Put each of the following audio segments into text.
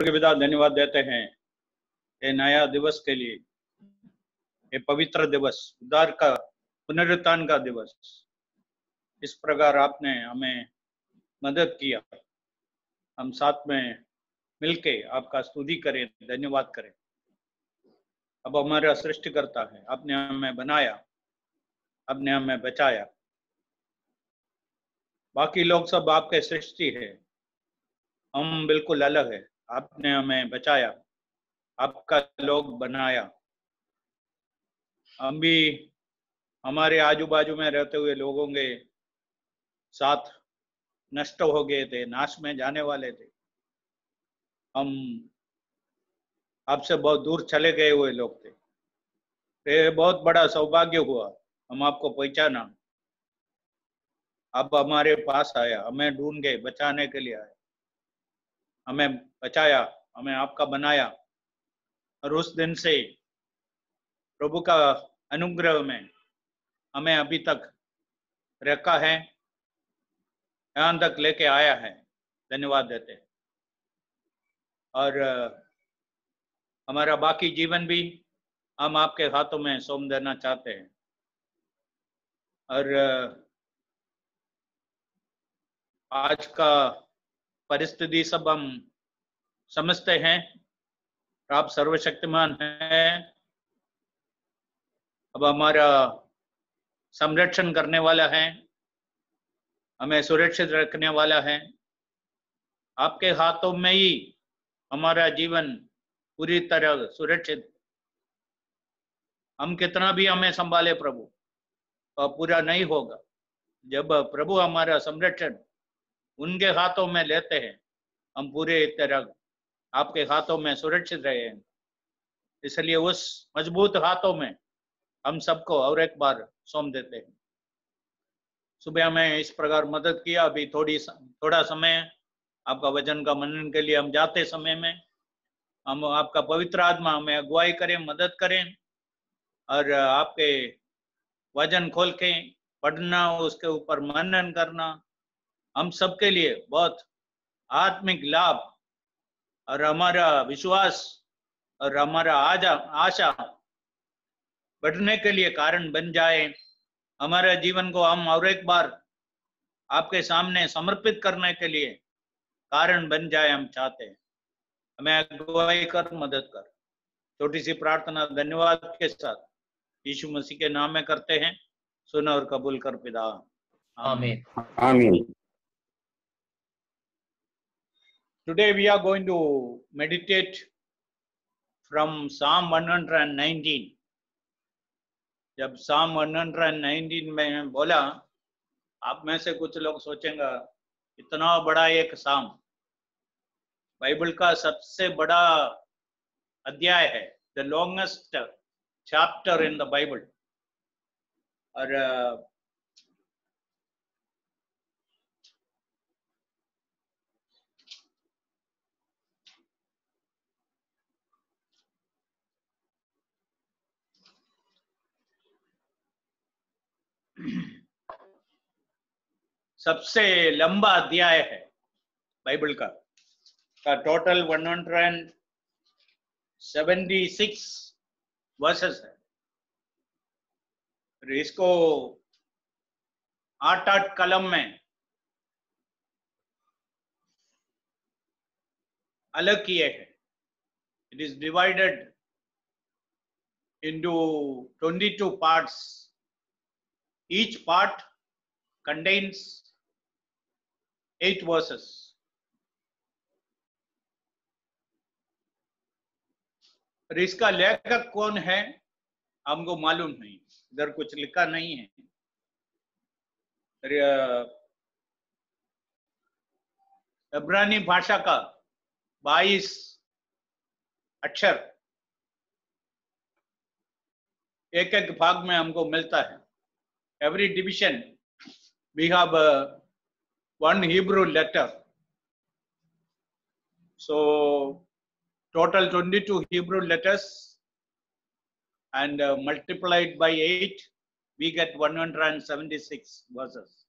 के पिता धन्यवाद देते हैं ये नया दिवस के लिए, ये पवित्र दिवस, उद्धार का, पुनरुत्थान का दिवस। इस प्रकार आपने हमें मदद किया, हम साथ में मिलके आपका स्तुति करें, धन्यवाद करें। अब हमारा सृष्टिकर्ता है, आपने हमें बनाया, आपने हमें बचाया। बाकी लोग सब आपके सृष्टि है, हम बिल्कुल अलग है। आपने हमें बचाया, आपका लोग बनाया। हम भी हमारे आजू बाजू में रहते हुए लोगों के साथ नष्ट हो गए थे, नाश में जाने वाले थे। हम आपसे बहुत दूर चले गए हुए लोग थे। ये बहुत बड़ा सौभाग्य हुआ, हम आपको पहचाना, आप हमारे पास आया, हमें ढूंढ के बचाने के लिए आया, हमें बचाया, हमें आपका बनाया। और उस दिन से प्रभु का अनुग्रह में हमें अभी तक रखा है, यहाँ तक लेके आया है। धन्यवाद देते हैं। और हमारा बाकी जीवन भी हम आपके हाथों में सौंप देना चाहते हैं। और आज का परिस्थिति सब हम समझते हैं, आप सर्वशक्तिमान हैं। अब हमारा संरक्षण करने वाला है, हमें सुरक्षित रखने वाला है। आपके हाथों में ही हमारा जीवन पूरी तरह सुरक्षित। हम कितना भी हमें संभाले प्रभु, तो पूरा नहीं होगा। जब प्रभु हमारा संरक्षण उनके हाथों में लेते हैं, हम पूरे तरह आपके हाथों में सुरक्षित रहे हैं। इसलिए उस मजबूत हाथों में हम सबको और एक बार सौंप देते हैं। सुबह हमें इस प्रकार मदद किया। अभी थोड़ा समय आपका वचन का मनन के लिए हम जाते समय में हम आपका पवित्र आत्मा हमें अगुवाई करें, मदद करें। और आपके वचन खोल के पढ़ना, उसके ऊपर मनन करना हम सबके लिए बहुत आत्मिक लाभ और हमारा विश्वास और हमारा आशा बढ़ने के लिए कारण बन जाए। हमारे जीवन को हम और एक बार आपके सामने समर्पित करने के लिए कारण बन जाए, हम चाहते हैं। हमें अगुवाई कर, मदद कर। छोटी सी प्रार्थना धन्यवाद के साथ यीशु मसीह के नाम में करते हैं, सुन और कबूल कर पिता, आमीन। आमीन। Today we are going to meditate from Psalm 119. जब Psalm 119 में बोला, आप में से कुछ लोग सोचेंगे इतना बड़ा एक साम, बाइबल का सबसे बड़ा अध्याय है, the longest chapter in the Bible. और सबसे लंबा अध्याय है बाइबल का टोटल 176 वर्सेस है। इसको 8-8 कलम में अलग किए हैं। It is divided into 22 parts. Each part contains 8 verses. और इसका लेखक कौन है हमको मालूम नहीं, इधर कुछ लिखा नहीं है। इब्रानी भाषा का 22 अक्षर एक एक भाग में हमको मिलता है। Every division we have one Hebrew letter. So total 22 Hebrew letters and multiplied by 8 we get 176 verses.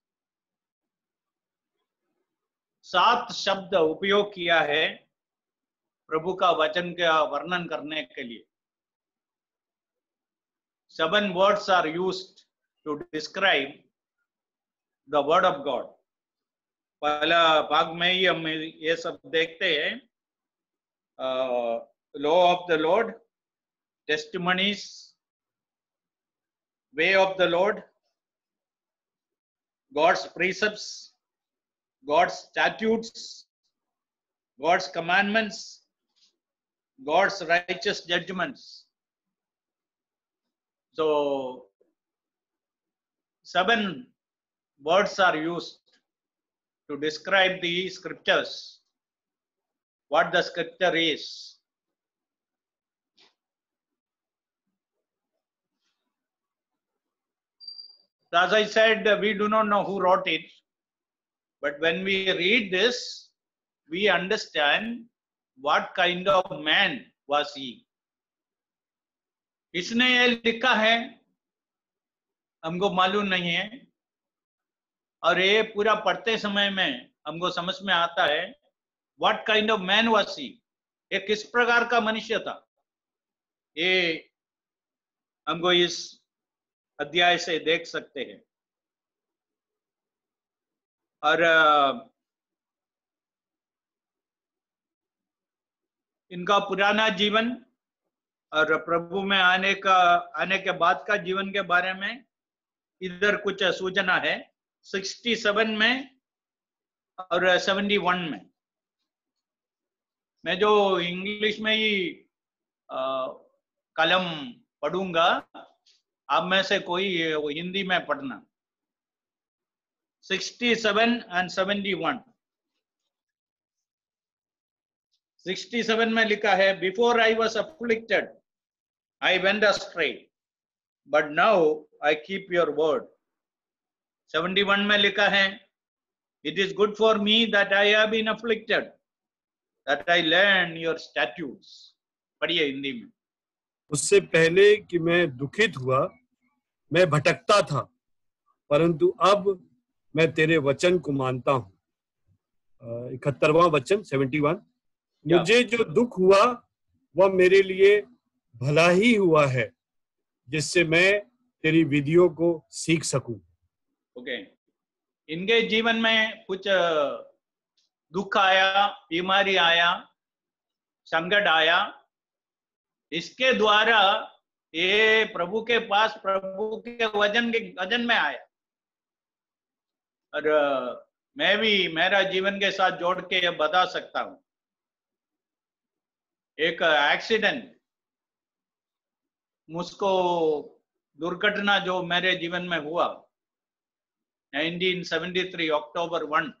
7 शब्द उपयोग किया है प्रभु का वचन का वर्णन करने के लिए। 7 words are used to describe the word of God। पहला भाग में ही हम ये सब देखते हैं, law of the Lord, testimonies, way of the Lord, God's precepts, God's statutes, God's commandments, God's righteous judgments। So 7 words are used to describe the scriptures, what the scripture is। So as I said, we do not know who wrote it, but when we read this, we understand what kind of man was he। इसने ये लिखा है हमको मालूम नहीं है, और ये पूरा पढ़ते समय में हमको समझ में आता है what kind of man was he, ये किस प्रकार का मनुष्य था। ये हमको इस अध्याय से देख सकते हैं। और इनका पुराना जीवन और प्रभु में आने के बाद का जीवन के बारे में इधर कुछ सूचना है 67 में और 71 में। मैं जो इंग्लिश में ही कलम पढ़ूंगा, आप में से कोई हिंदी में पढ़ना। 67 and 71। 67 में लिखा है, Before I was afflicted, I went astray, but now I keep your word। 71 में लिखा है, It is good for me that I have been afflicted, that I learn your statutes। पढ़िए हिंदी में। उससे पहले कि मैं दुखित हुआ, मैं भटकता था, परंतु अब मैं तेरे वचन को मानता हूँ। 71वां वचन 71। मुझे जो दुख हुआ वह मेरे लिए भला ही हुआ है, जिससे मैं तेरी विधियों को सीख सकूं। ओके। इनके जीवन में कुछ दुख आया, बीमारी आया, संकट आया, इसके द्वारा ये प्रभु के पास प्रभु के वचन में आया। और मैं भी मेरा जीवन के साथ जोड़ के ये बता सकता हूं, एक एक्सीडेंट, मुझको दुर्घटना जो मेरे जीवन में हुआ 1973 अक्टूबर 1,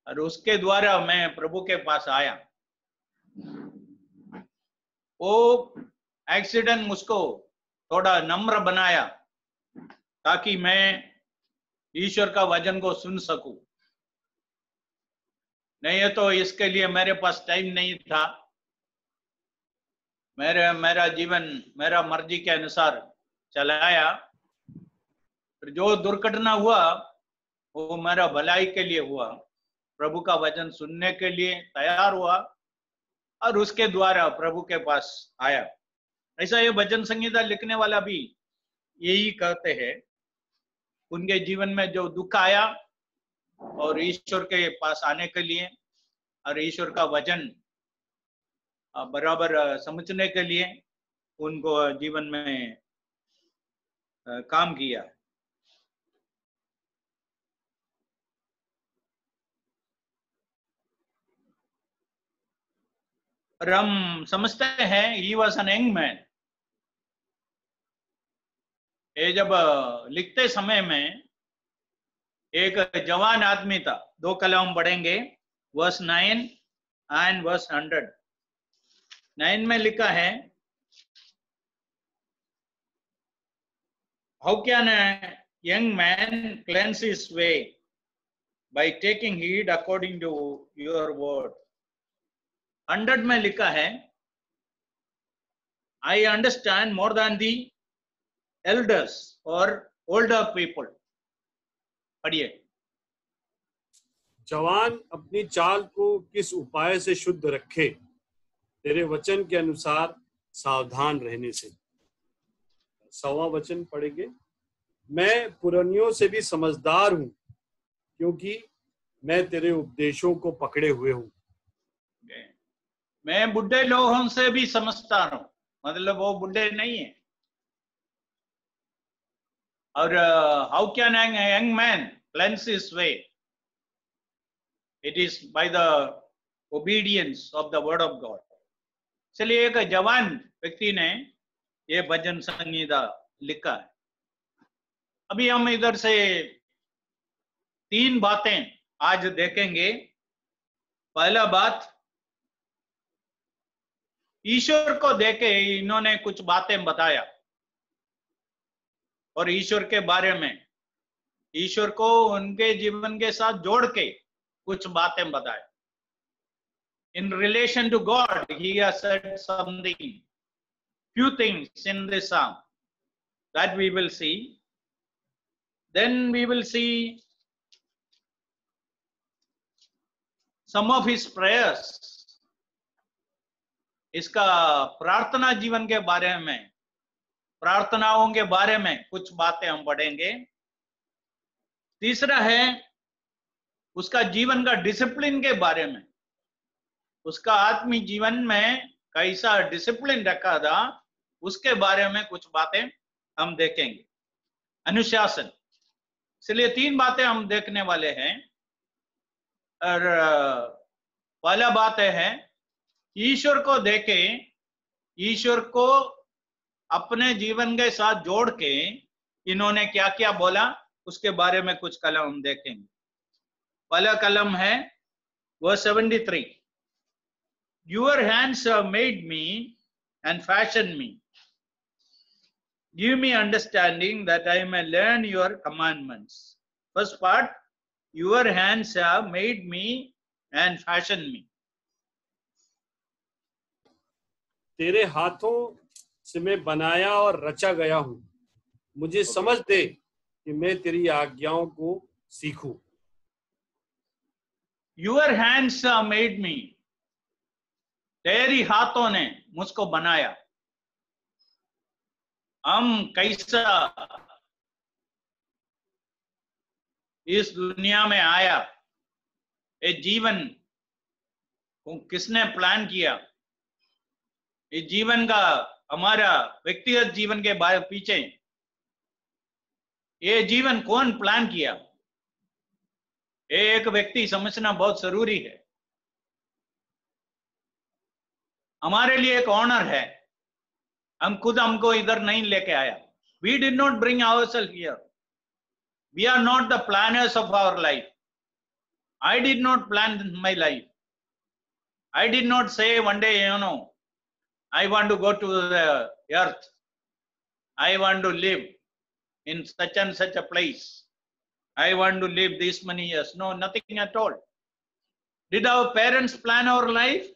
और उसके द्वारा मैं प्रभु के पास आया। वो एक्सीडेंट मुझको थोड़ा नम्र बनाया ताकि मैं ईश्वर का वचन को सुन सकूं। नहीं है तो इसके लिए मेरे पास टाइम नहीं था। मेरा जीवन मेरा मर्जी के अनुसार चलाया। जो दुर्घटना हुआ वो मेरा भलाई के लिए हुआ, प्रभु का वचन सुनने के लिए तैयार हुआ और उसके द्वारा प्रभु के पास आया। ऐसा ये भजन संगीता लिखने वाला भी यही कहते हैं। उनके जीवन में जो दुख आया और ईश्वर के पास आने के लिए और ईश्वर का वचन बराबर समझने के लिए उनको जीवन में काम किया। और हम समझते हैं he was an young man। ये जब लिखते समय में एक जवान आदमी था। 2 कलम पढ़ेंगे, वर्स 9 एंड वर्स 100। 9 में लिखा है, How can a young man cleanse his way? By taking heed according to your word। 100 में लिखा है, I understand more than the elders or older people। पढ़िए। जवान अपनी चाल को किस उपाय से शुद्ध रखे, तेरे वचन के अनुसार सावधान रहने से। 100वां वचन पढ़ेंगे। मैं पुरानियों से भी समझदार हूं, क्योंकि मैं तेरे उपदेशों को पकड़े हुए हूं। मैं बुढ़े लोगों से भी समझदार हूं, मतलब वो बुढ़े नहीं है। और how can young man cleanse his way? It is by the obedience of the word of God. इसलिए एक जवान व्यक्ति ने ये भजन संहिता लिखा है। अभी हम इधर से 3 बातें आज देखेंगे। पहला बात, ईश्वर को देके इन्होंने कुछ बातें बताया और ईश्वर के बारे में, ईश्वर को उनके जीवन के साथ जोड़ के कुछ बातें बताया। In relation to God, he has said something, few things in this psalm that we will see. Then we will see some of his prayers. इसका प्रार्थना जीवन के बारे में, प्रार्थनाओं के बारे में कुछ बातें हम पढ़ेंगे। तीसरा है उसका जीवन का डिसिप्लिन के बारे में, उसका आत्मिक जीवन में कैसा डिसिप्लिन रखा था उसके बारे में कुछ बातें हम देखेंगे। अनुशासन, इसलिए 3 बातें हम देखने वाले हैं। और पहला बात है ईश्वर को देखे, ईश्वर को अपने जीवन के साथ जोड़ के इन्होंने क्या क्या बोला उसके बारे में कुछ कलम हम देखेंगे। पहला कलम है verse 73, Your hands have made me and fashioned me. Give me understanding that I may learn your commandments. First part, your hands have made me and fashioned me. तेरे हाथों से मैं बनाया और रचा गया हूं, मुझे समझ दे कि मैं तेरी आज्ञाओं को सीखूं। Your hands have made me. तेरी हाथों ने मुझको बनाया। हम कैसा इस दुनिया में आया, ये जीवन को किसने प्लान किया, इस जीवन का हमारा व्यक्तिगत जीवन के बारे पीछे ये जीवन कौन प्लान किया, एक व्यक्ति समझना बहुत जरूरी है। हमारे लिए एक ऑनर है, हम खुद हमको इधर नहीं लेके आया। We did not bring ourselves here. We are not the planners of our life. I did not plan my life. I did not say one day, I want to go to the earth. I want to live in such and such a place. I want to live this many years. No, nothing at all. Did our parents plan our life?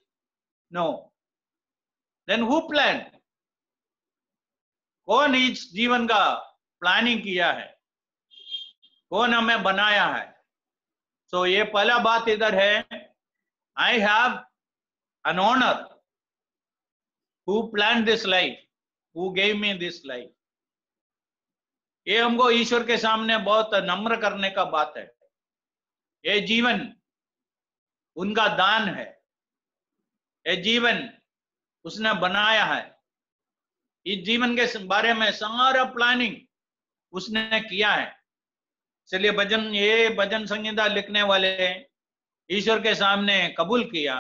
No. Then who planned? कौन इस जीवन का planning किया है, कौन हमें बनाया है? तो ये पहला बात इधर है, I have an honor who planned this life, who gave me this life. ये हमको ईश्वर के सामने बहुत नम्र करने का बात है। ये जीवन उनका दान है, ये जीवन उसने बनाया है, इस जीवन के बारे में सारा प्लानिंग उसने किया है। चलिए भजन संहिता लिखने वाले ईश्वर के सामने कबूल किया,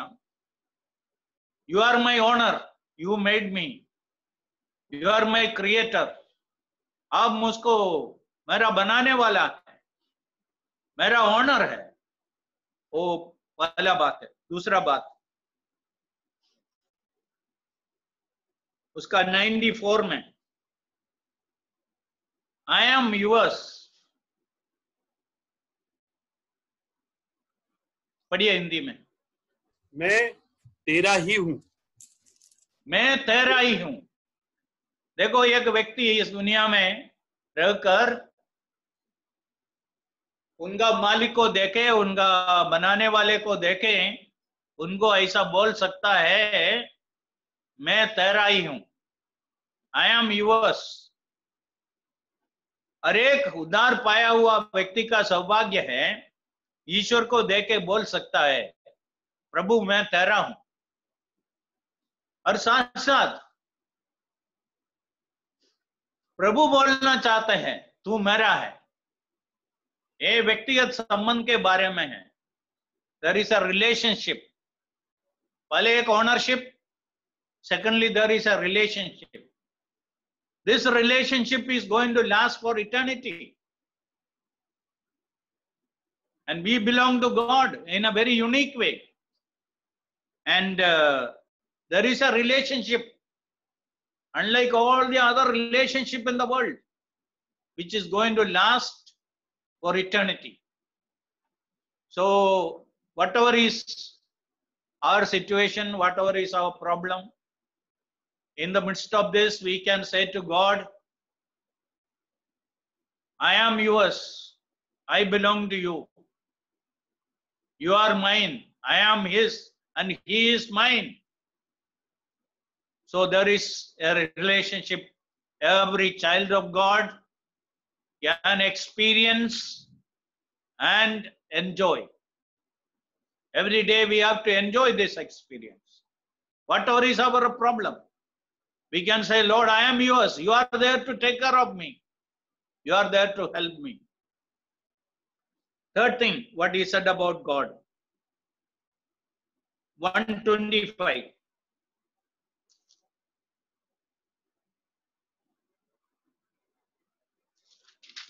you are my honour, you made me, you are my creator. आप मुझको मेरा बनाने वाला है, मेरा ऑनर है। वो पहला बात है। दूसरा बात उसका 94 में, आई एम यूअर्स। पढ़िए हिंदी में। मैं तेरा ही हूं। मैं तेरा ही हूं। देखो, एक व्यक्ति इस दुनिया में रहकर उनका मालिक को देखे, उनका बनाने वाले को देखे, उनको ऐसा बोल सकता है, मैं तेरा ही हूं, आई एम यूअर्स। हर एक उद्धार पाया हुआ व्यक्ति का सौभाग्य है, ईश्वर को देके बोल सकता है, प्रभु मैं तेरा हूं। और साथ साथ प्रभु बोलना चाहते हैं, तू मेरा है। ये व्यक्तिगत संबंध के बारे में है। There is a relationship. पहले एक ownership, secondly there is a relationship. This relationship is going to last for eternity, and we belong to God in a very unique way, and there is a relationship unlike all the other relationship in the world, which is going to last for eternity. So whatever is our situation, whatever is our problem, in the midst of this we can say to God, I am yours, I belong to you, you are mine, I am his and he is mine. So there is a relationship every child of God can experience and enjoy. Every day we have to enjoy this experience. Whatever is our problem, we can say, Lord, I am yours. You are there to take care of me. You are there to help me. Third thing, what he said about God. 125.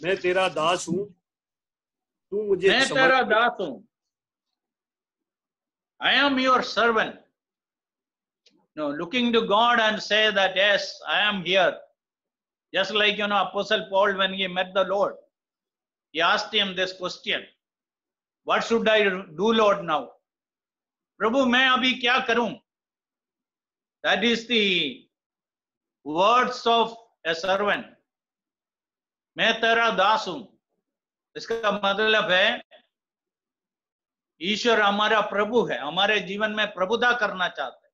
मैं तेरा दास हूं, तू मुझे मैं तेरा दास हूं. I am your servant. No, looking to God and say that, yes, I am here. Just like, Apostle Paul, when he met the Lord, he asked him this question. What should I do, Lord, now? प्रभु मैं अभी क्या करूं? That is the words of a servant. मैं तेरा दास हूं. इसका मतलब है ईश्वर हमारा प्रभु है, हमारे जीवन में प्रभुता करना चाहता है.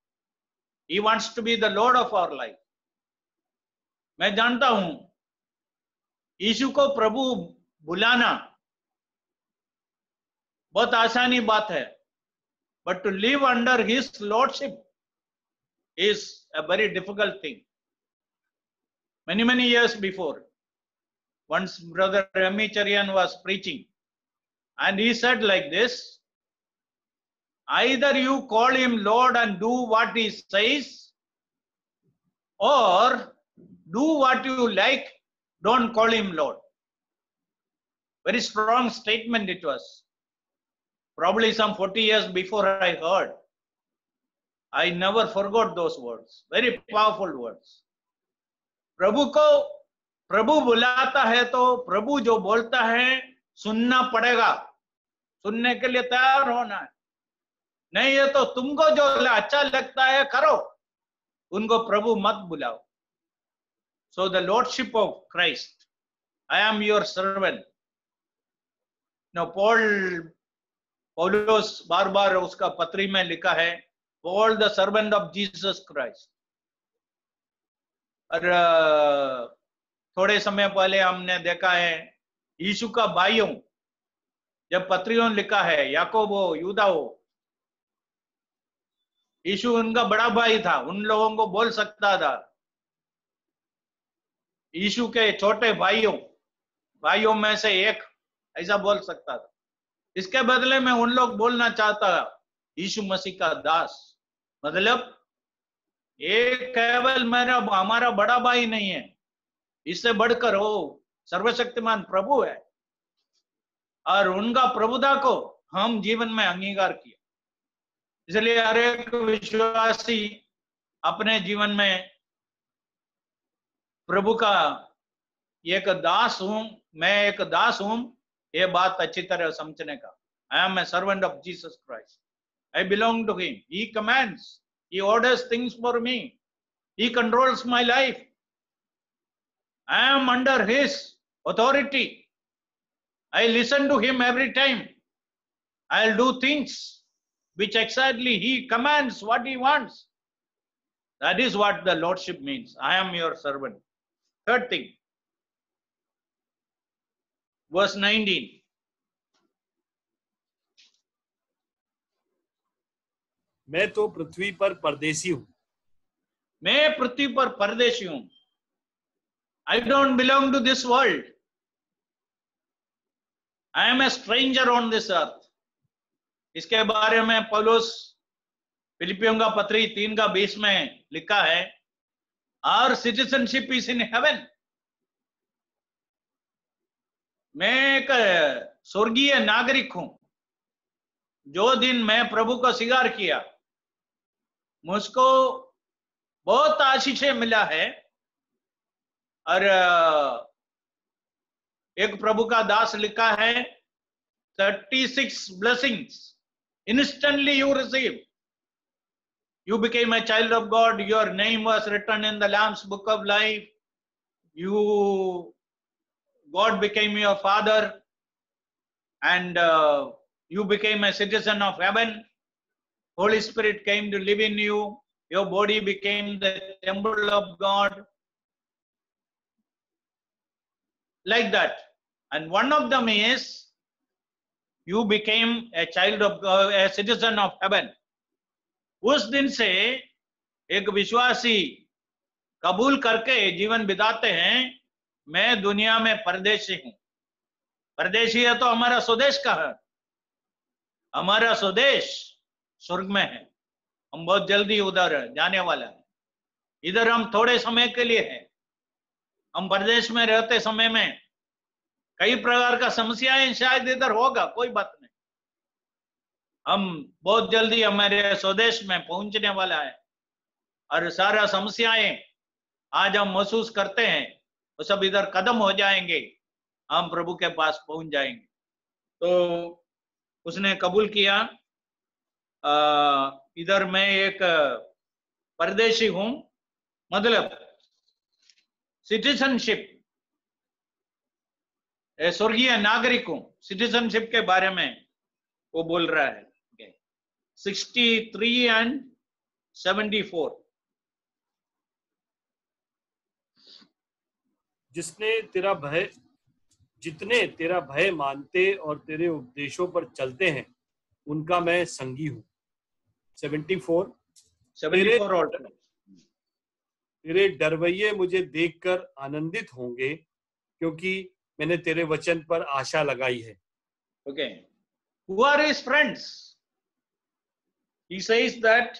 He wants to be the Lord of our life. मैं जानता हूं यीशु को प्रभु बुलाना बहुत आसानी बात है, but to live under his lordship is a very difficult thing. Many years before, once Brother Rami Charian was preaching, and he said like this, either you call him Lord and do what he says, or do what you like, don't call him Lord. Very strong statement it was. Probably some 40 years before I heard. I never forgot those words. Very powerful words. प्रभु को प्रभु बुलाता है तो प्रभु जो बोलता है सुनना पड़ेगा, सुनने के लिए तैयार होना है. नहीं है तो तुमको जो अच्छा लगता है करो, उनको प्रभु मत बुलाओ. So the lordship of Christ, I am your servant. Now Paulus बार-बार उसका पत्री में लिखा है, Paul the servant of Jesus Christ. और थोड़े समय पहले हमने देखा है यीशु का भाइयों, जब पत्रियों लिखा है, याकूब हो, यूदा हो, यीशु उनका बड़ा भाई था, उन लोगों को बोल सकता था यीशु के छोटे भाइयों में से एक, ऐसा बोल सकता था. इसके बदले में उन लोग बोलना चाहता यीशु मसीह का दास. मतलब ये केवल हमारा बड़ा भाई नहीं है, इससे बढ़कर वो सर्वशक्तिमान प्रभु है, और उनका प्रभुता को हम जीवन में अंगीकार किया. इसलिए हर एक विश्वासी अपने जीवन में प्रभु का एक दास हूं, मैं एक दास हूं, ये बात अच्छी तरह समझने का. I am a servant of Jesus Christ. I belong to him. He commands, he orders things for me, he controls my life. I am under his authority. I listen to him every time. I'll do things which exactly he commands what he wants. That is what the lordship means. I am your servant. Third thing, verse 19. मैं तो पृथ्वी पर परदेसी हूँ. मैं पृथ्वी पर परदेशी हूं. I don't belong to this world. I am a stranger on this earth. इसके बारे में पौलुस फिलिपियों का पत्री 3:20 में लिखा है, Our citizenship is in heaven. मैं एक स्वर्गीय नागरिक हूं. जो दिन मैं प्रभु को स्वीकार किया, मुझको बहुत आशीषें मिला है. और एक प्रभु का दास लिखा है, 36 blessings instantly you receive. You became a child of God. Your name was written in the Lamb's book of life. God became your father, and you became a citizen of heaven. Holy Spirit came to live in you. Your body became the temple of God. Like that. And one of them is, you became a child of God, a citizen of heaven. उस दिन से एक विश्वासी कबूल करके जीवन बिताते हैं, मैं दुनिया में परदेशी हूं. परदेशी है तो हमारा स्वदेश कहाँ है? हमारा स्वदेश स्वर्ग में है. हम बहुत जल्दी उधर जाने वाला है. इधर हम थोड़े समय के लिए हैं. हम परदेश में रहते समय में कई प्रकार का समस्याएं शायद इधर होगा, कोई बात नहीं. हम बहुत जल्दी हमारे स्वदेश में पहुंचने वाला है. और सारा समस्याएं आज हम महसूस करते हैं, वो सब इधर खत्म हो जाएंगे. हम प्रभु के पास पहुंच जाएंगे. तो उसने कबूल किया, इधर मैं एक परदेशी हूं, मतलब सिटीजनशिप, स्वर्गीय नागरिक हूं. सिटीजनशिप के बारे में वो बोल रहा है. 63 and 74. जितने तेरा भय मानते और तेरे उपदेशों पर चलते हैं, उनका मैं संगी हूँ. 74 तेरे डरवैये मुझे देखकर आनंदित होंगे, क्योंकि मैंने तेरे वचन पर आशा लगाई है. Okay. Who are his friends? He says that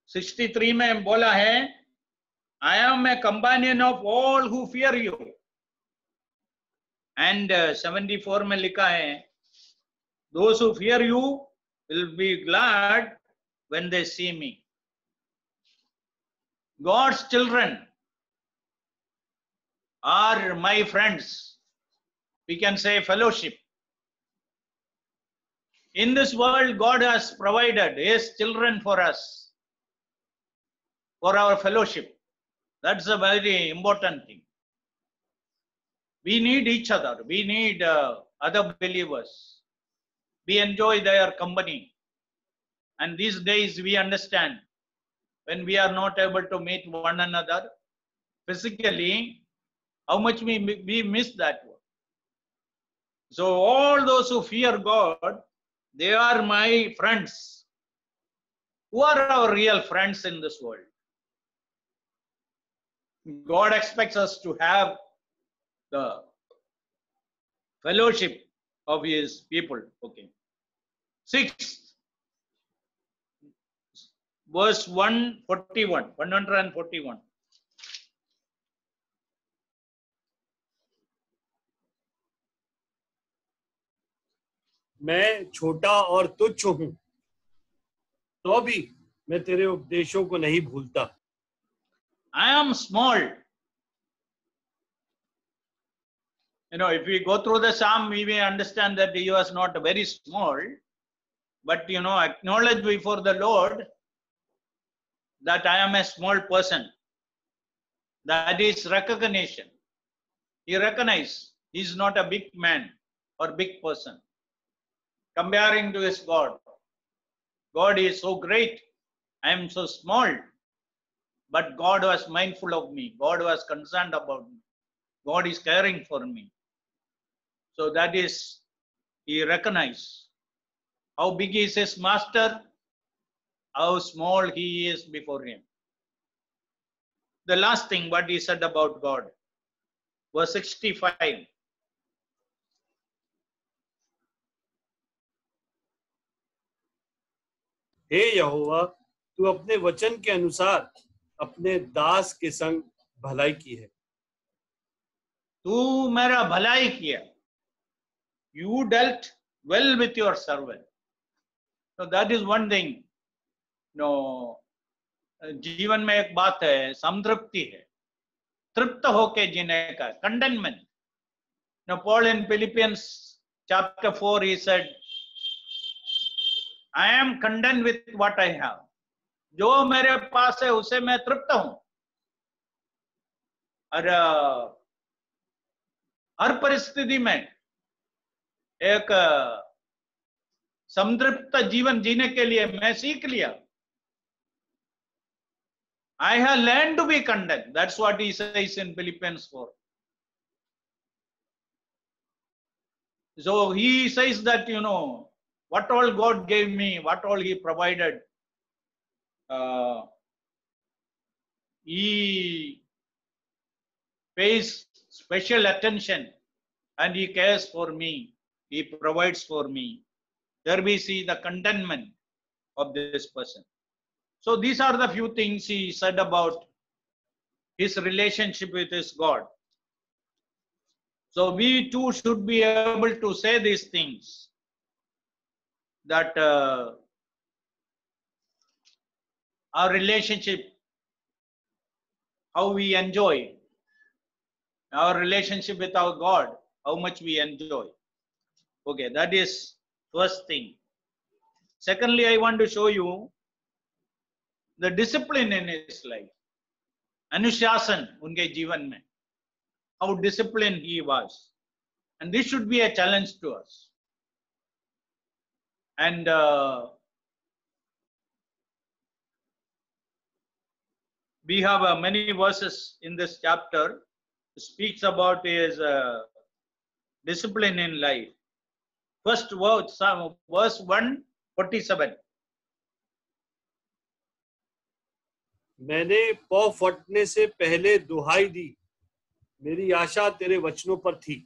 63 में बोला है, I am a companion of all who fear you. And 74 में लिखा है, those who fear you will be glad when they see me. God's children are my friends. We can say fellowship. In this world, God has provided his children for us, for our fellowship. That's a very important thing. We need each other. We need other believers. We enjoy their company. And these days we understand, when we are not able to meet one another physically, how much we miss that one. So all those who fear God, they are my friends. Who are our real friends in this world? God expects us to have the fellowship of his people. Okay. 6, verse 141. मैं छोटा और तुच्छ हूं, तो भी मैं तेरे उपदेशों को नहीं भूलता. I am small. If we go through the psalm, we may understand that he was not very small, but acknowledge before the Lord that I am a small person. That is recognition. He recognized He is not a big man or big person. Comparing to his God, God is so great, I am so small, but God was mindful of me. God was concerned about me. God is caring for me. So that is, he recognized how big is his master, how small he is before him. The last thing what he said about God, verse 65. हे यहोवा, तू अपने वचन के अनुसार अपने दास के संग भलाई की है। तू मेरा भलाई किया. You dealt well with your servant. So that is one thing. No, जीवन में एक बात है, संतृप्ति है, तृप्त होके जीने का, contentment. Now Paul in Philippians chapter 4 he said, I am content with what I have. जो मेरे पास है उसे मैं तृप्त हूं. और हर परिस्थिति में एक संतृप्त जीवन जीने के लिए मैं सीख लिया. I have learned to be content. That's what he says in Philippians 4. So he says that, what all God gave me, what all he provided, he pays special attention and he cares for me. He provides for me. There we see the contentment of this person. So these are the few things he said about his relationship with his God. So we too should be able to say these things, that our relationship, how we enjoy our relationship with our God, how much we enjoy. Okay, that is first thing. Secondly, I want to show you the discipline in his life. Anushasan unke जीवन में, how disciplined he was. And this should be a challenge to us. And we have many verses in this chapter speaks about his discipline in life. First verse 147. मैंने पौ फटने से पहले दुहाई दी, मेरी आशा तेरे वचनों पर थी.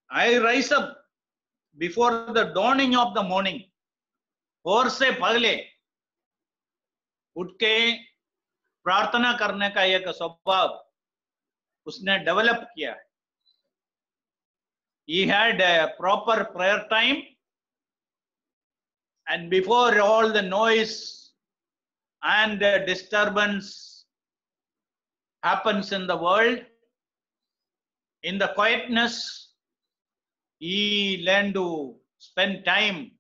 I rise up before the dawning of the morning. और से पहले उठ के प्रार्थना करने का एक स्वभाव उसने डेवलप किया है. He had a proper prayer time, and before all the noise and disturbance happens in the world, in the quietness, he learned to spend time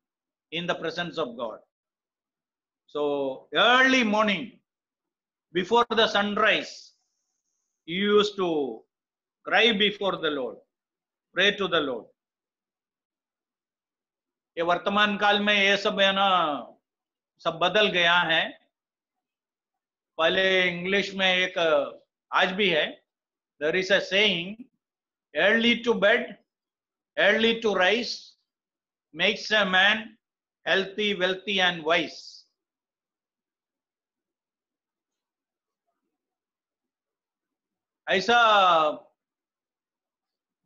in the presence of God. So early morning, before the sunrise, he used to cry before the Lord, pray to the Lord. ये वर्तमान काल में ये सब है ना, सब बदल गया है. पहले इंग्लिश में एक आज भी है, there is a saying, early to bed, early to rise makes a man healthy, wealthy and wise. ऐसा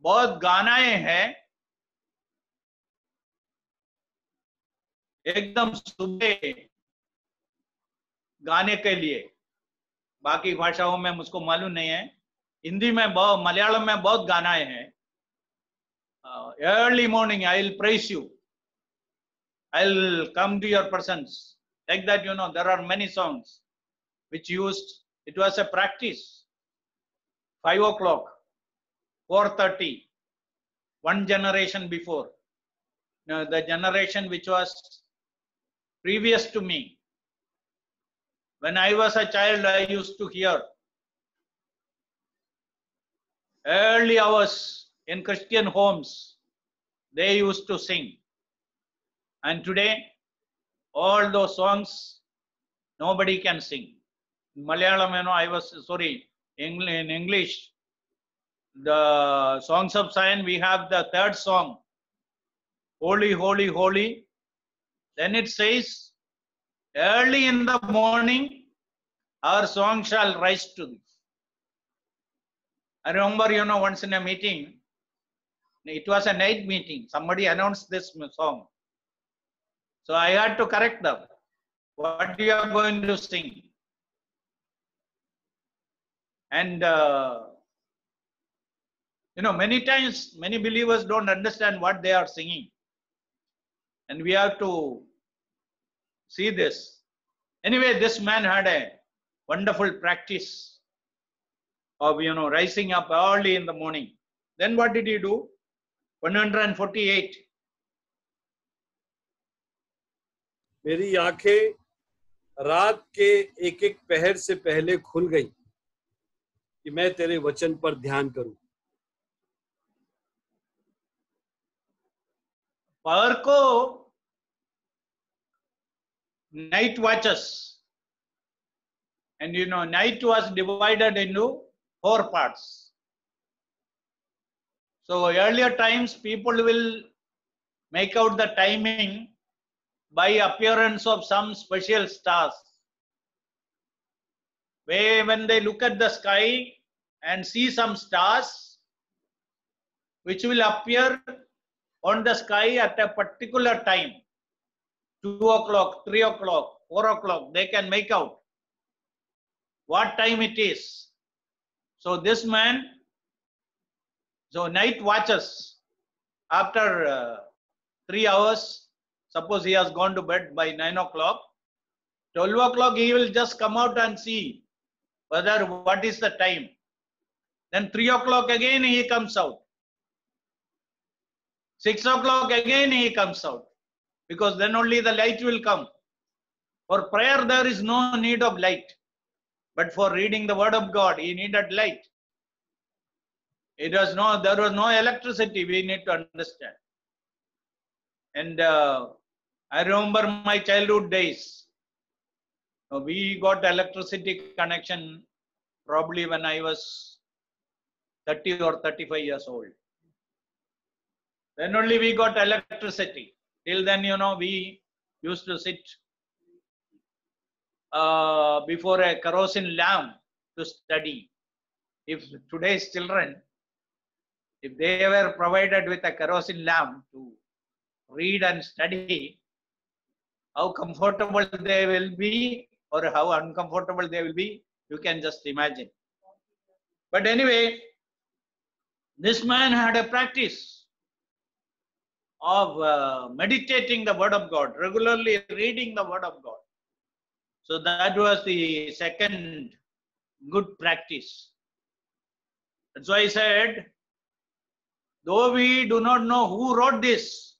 बहुत गानाएं हैं, एकदम सुबह गाने के लिए. बाकी भाषाओं में मुझको मालूम नहीं है. हिंदी में बहुत, मलयालम में बहुत गानाएं हैं. Early morning I will praise you, I will come to your presence, like that. There are many songs which used, it was a practice. 5 o'clock, 4:30, one generation before. The generation which was previous to me, when I was a child, I used to hear early hours in Christian homes, they used to sing. And today, all those songs, nobody can sing. In Malayalam, in English, the songs of Zion, we have the third song, Holy, Holy, Holy. Then it says, early in the morning, our song shall rise to thee. I remember, once in a meeting, it was a night meeting. Somebody announced this song. So I had to correct them. What you are going to sing? And, many times, many believers don't understand what they are singing. And we have to see this. Anyway, this man had a wonderful practice of, rising up early in the morning. Then what did he do? 148. मेरी आंखें रात के एक एक पहर से पहले खुल गई कि मैं तेरे वचन पर ध्यान करूं. पहर को night watches, and night was divided into 4 parts. So earlier times people will make out the timing by appearance of some special stars. When they look at the sky and see some stars which will appear on the sky at a particular time, 2 o'clock, 3 o'clock, 4 o'clock, they can make out what time it is. So this man, night watches, after 3 hours, suppose he has gone to bed by 9 o'clock, 12 o'clock he will just come out and see what is the time. Then 3 o'clock again he comes out. 6 o'clock again he comes out. Because then only the light will come. For prayer there is no need of light. But for reading the word of God, he needed light. There was no electricity, we need to understand. And I remember my childhood days. We got electricity connection probably when I was 30 or 35 years old. Then only we got electricity. Till then, we used to sit before a kerosene lamp to study. If today's children, if they were provided with a kerosene lamp to read and study, how comfortable they will be or how uncomfortable they will be, you can just imagine. But anyway, this man had a practice of meditating the word of God, regularly reading the word of God. So that was the second good practice. That's why I said, though we do not know who wrote this,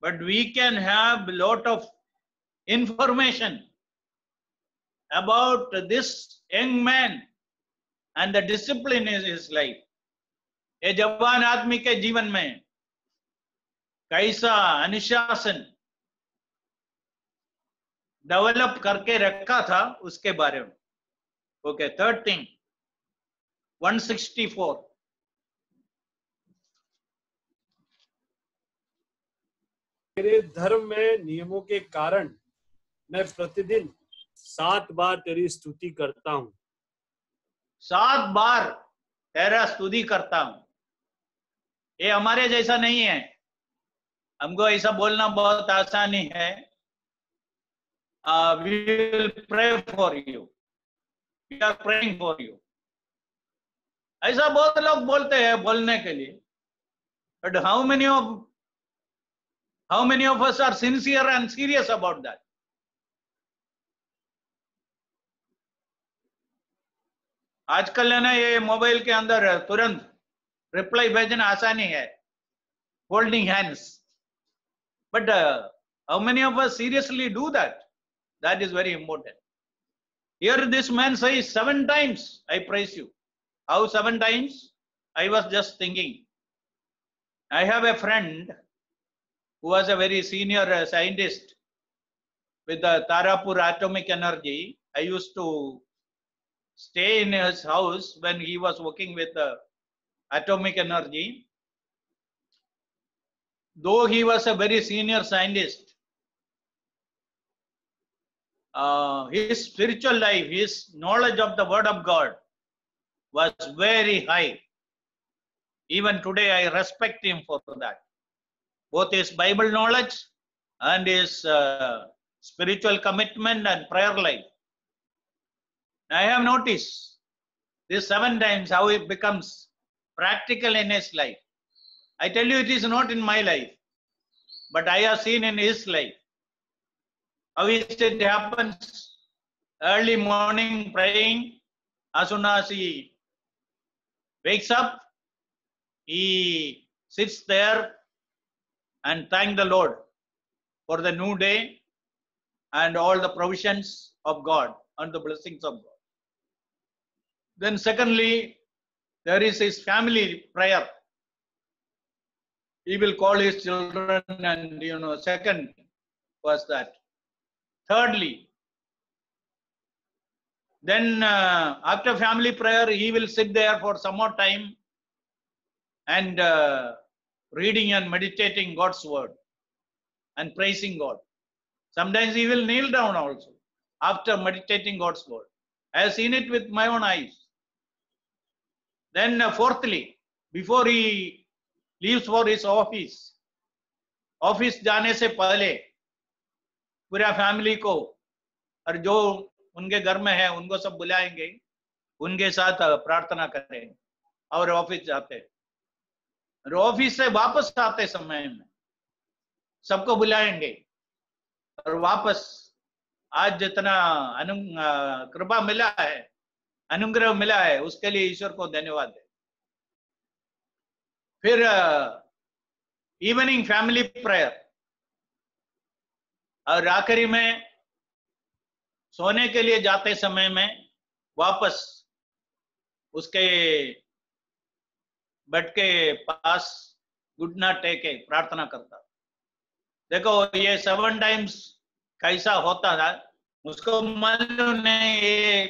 but we can have a lot of information about this young man and the discipline in his life. ये जवान आदमी के जीवन में कैसा अनुशासन develop करके रखा था उसके बारे में. Okay, third thing, 164. मेरे धर्म में नियमों के कारण मैं प्रतिदिन 7 बार तेरी स्तुति करता हूँ. 7 बार तेरा स्तुति करता हूँ. ये हमारे जैसा नहीं है. हमको ऐसा बोलना बहुत आसानी है. We will pray for you. We are praying for you. ऐसा बहुत लोग बोलते हैं बोलने के लिए. But how many of us are sincere and serious about that? आजकल है ना ये मोबाइल के अंदर तुरंत रिप्लाई भेजना आसानी है. Holding hands. But how many of us seriously do that? That is very important. Here this man says 7 times, I praise you. How 7 times? I was just thinking, I have a friend who was a very senior scientist with the Tarapur Atomic Energy. I used to stay in his house when he was working with atomic energy. Though he was a very senior scientist, his spiritual life, his knowledge of the Word of God was very high. Even today, I respect him for that. Both his Bible knowledge and his spiritual commitment and prayer life. I have noticed this 7 times how it becomes practical in his life. I tell you, it is not in my life, but I have seen in his life. How it happens early morning praying, as soon as he wakes up, he sits there and thank the Lord for the new day and all the provisions of God and the blessings of God. Then secondly, there is his family prayer. He will call his children, and second was that. Thirdly, then after family prayer, he will sit there for some more time and reading and meditating God's word and praising God. Sometimes he will kneel down also after meditating God's word. I have seen it with my own eyes. Then fourthly, before he leaves for his office जाने से पहले पूरा family को और जो उनके घर में है उनको सब बुलाएंगे, उनके साथ प्रार्थना करेंगे और ऑफिस जाते हैं। और ऑफिस से वापस आते समय में सबको बुलाएंगे और वापस आज जितना कृपा मिला है, अनुग्रह मिला है, उसके लिए ईश्वर को धन्यवाद है। फिर इवनिंग फैमिली प्रेयर और आखिरी में सोने के लिए जाते समय में वापस उसके बेड के पास घुटना टेके प्रार्थना करता। देखो ये 7 टाइम्स कैसा होता था उसको मालूम नहीं। ये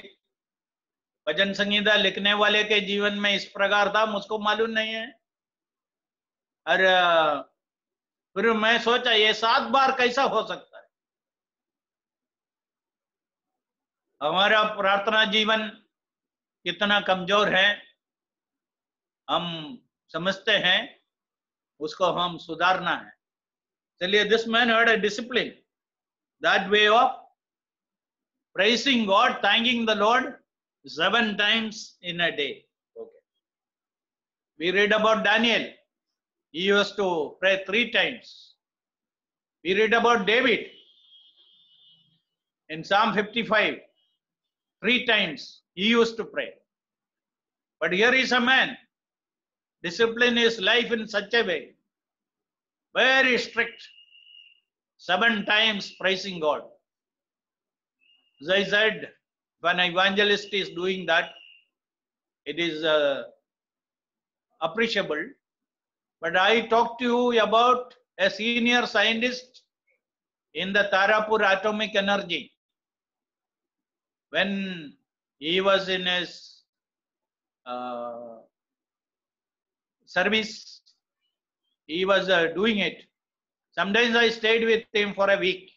भजन संगीता लिखने वाले के जीवन में इस प्रकार था, मुझको मालूम नहीं है। और फिर मैं सोचा ये 7 बार कैसा हो सकता है। हमारा प्रार्थना जीवन कितना कमजोर है हम समझते हैं, उसको हम सुधारना है। चलिए, this man had a discipline, that way of praising God, thanking the Lord 7 times in a day. Okay. We read about Daniel. He used to pray 3 times. We read about David in Psalm 55. 3 times he used to pray. But here is a man, discipline his life in such a way, very strict, 7 times praising God. As I said, when an evangelist is doing that, it is appreciable. But I talked to you about a senior scientist in the Tarapur Atomic Energy. When he was in his service, he was doing it. Sometimes I stayed with him for a week,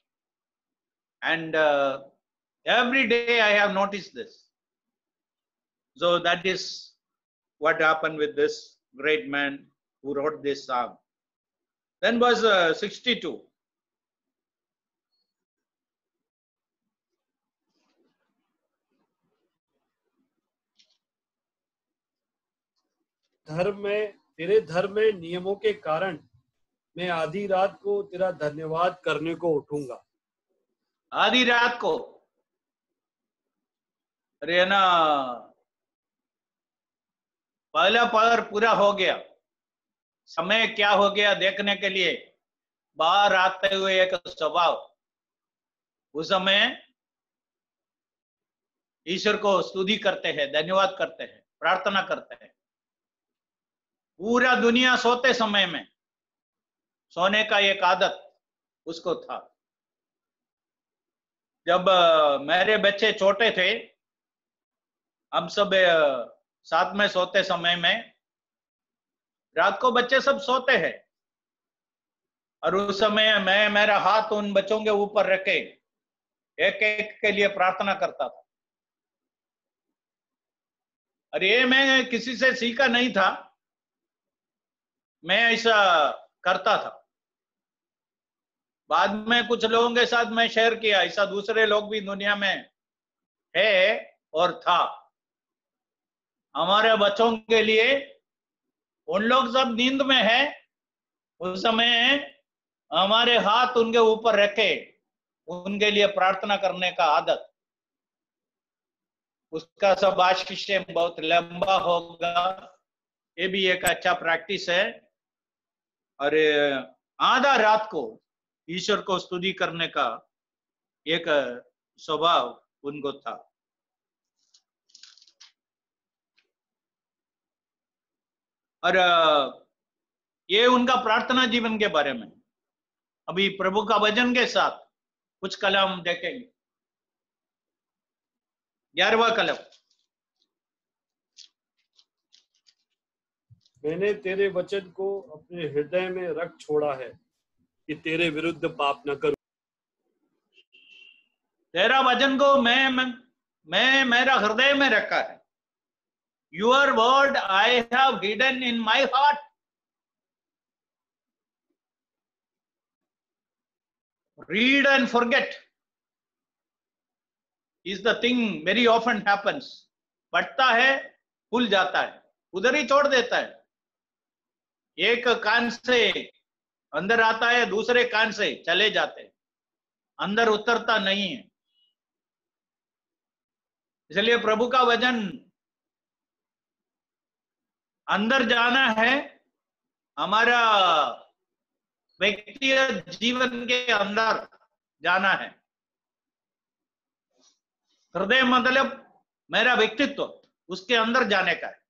and every day I have noticed this. So that is what happened with this great man who wrote this psalm. Then verse 62. तेरे धर्म में नियमों के कारण मैं आधी रात को तेरा धन्यवाद करने को उठूंगा। आधी रात को, अरे ना, पहला पहर पूरा हो गया, समय क्या हो गया देखने के लिए बाहर आते हुए एक स्वभाव, उस समय ईश्वर को स्तुति करते हैं, धन्यवाद करते हैं, प्रार्थना करते हैं। पूरा दुनिया सोते समय में सोने का एक आदत उसको था। जब मेरे बच्चे छोटे थे, हम सब साथ में सोते समय में, रात को बच्चे सब सोते हैं और उस समय मैं मेरा हाथ उन बच्चों के ऊपर रख के एक एक के लिए प्रार्थना करता था। और ये मैं किसी से सीखा नहीं था, मैं ऐसा करता था। बाद में कुछ लोगों के साथ मैं शेयर किया, ऐसा दूसरे लोग भी दुनिया में है और था। हमारे बच्चों के लिए, उन लोग सब नींद में है, उस समय हमारे हाथ उनके ऊपर रखे उनके लिए प्रार्थना करने का आदत, उसका सब आशीष बहुत लंबा होगा। ये भी एक अच्छा प्रैक्टिस है। और आधा रात को ईश्वर को स्तुति करने का एक स्वभाव उनको था। और ये उनका प्रार्थना जीवन के बारे में। अभी प्रभु का वचन के साथ कुछ कलम देखेंगे। 11वां कलम। मैंने तेरे वचन को अपने हृदय में रख छोड़ा है कि तेरे विरुद्ध पाप न करूं। तेरा वचन को मैं मेरा हृदय में रखा है। Your word I have hidden in my heart. Read and forget is the thing very often happens. पढ़ता है, भूल जाता है, उधर ही छोड़ देता है। एक कान से अंदर आता है, दूसरे कान से चले जाते हैं, अंदर उतरता नहीं है। इसलिए प्रभु का वचन अंदर जाना है, हमारा व्यक्तिगत जीवन के अंदर जाना है। हृदय मतलब मेरा व्यक्तित्व, उसके अंदर जाने का है।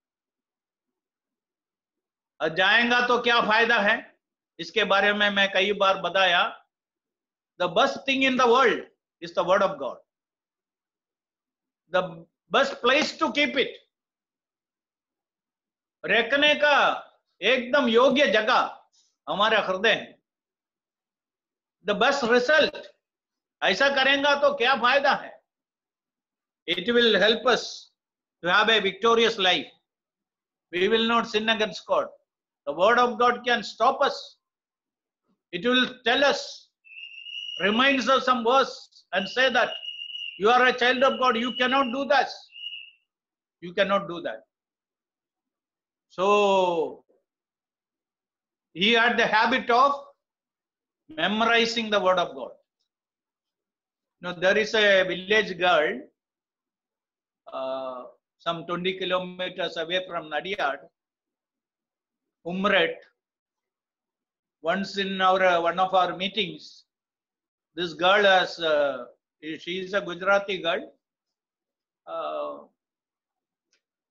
और जाएगा तो क्या फायदा है, इसके बारे में मैं कई बार बताया। The best thing in the world is the word of God. The best place to keep it, रखने का एकदम योग्य जगह हमारा हृदय है। द बेस्ट रिजल्ट, ऐसा करेंगे तो क्या फायदा है? It will help us to have a victorious life. We will not sin against God. The word of God can stop us. It will tell us, reminds us some verse and say that you are a child of God. You cannot do this. You cannot do that. So he had the habit of memorizing the word of God. Now there is a village girl, some 20 kilometers away from Nadiad, Umret. Once in one of our meetings, this girl has, she is a Gujarati girl.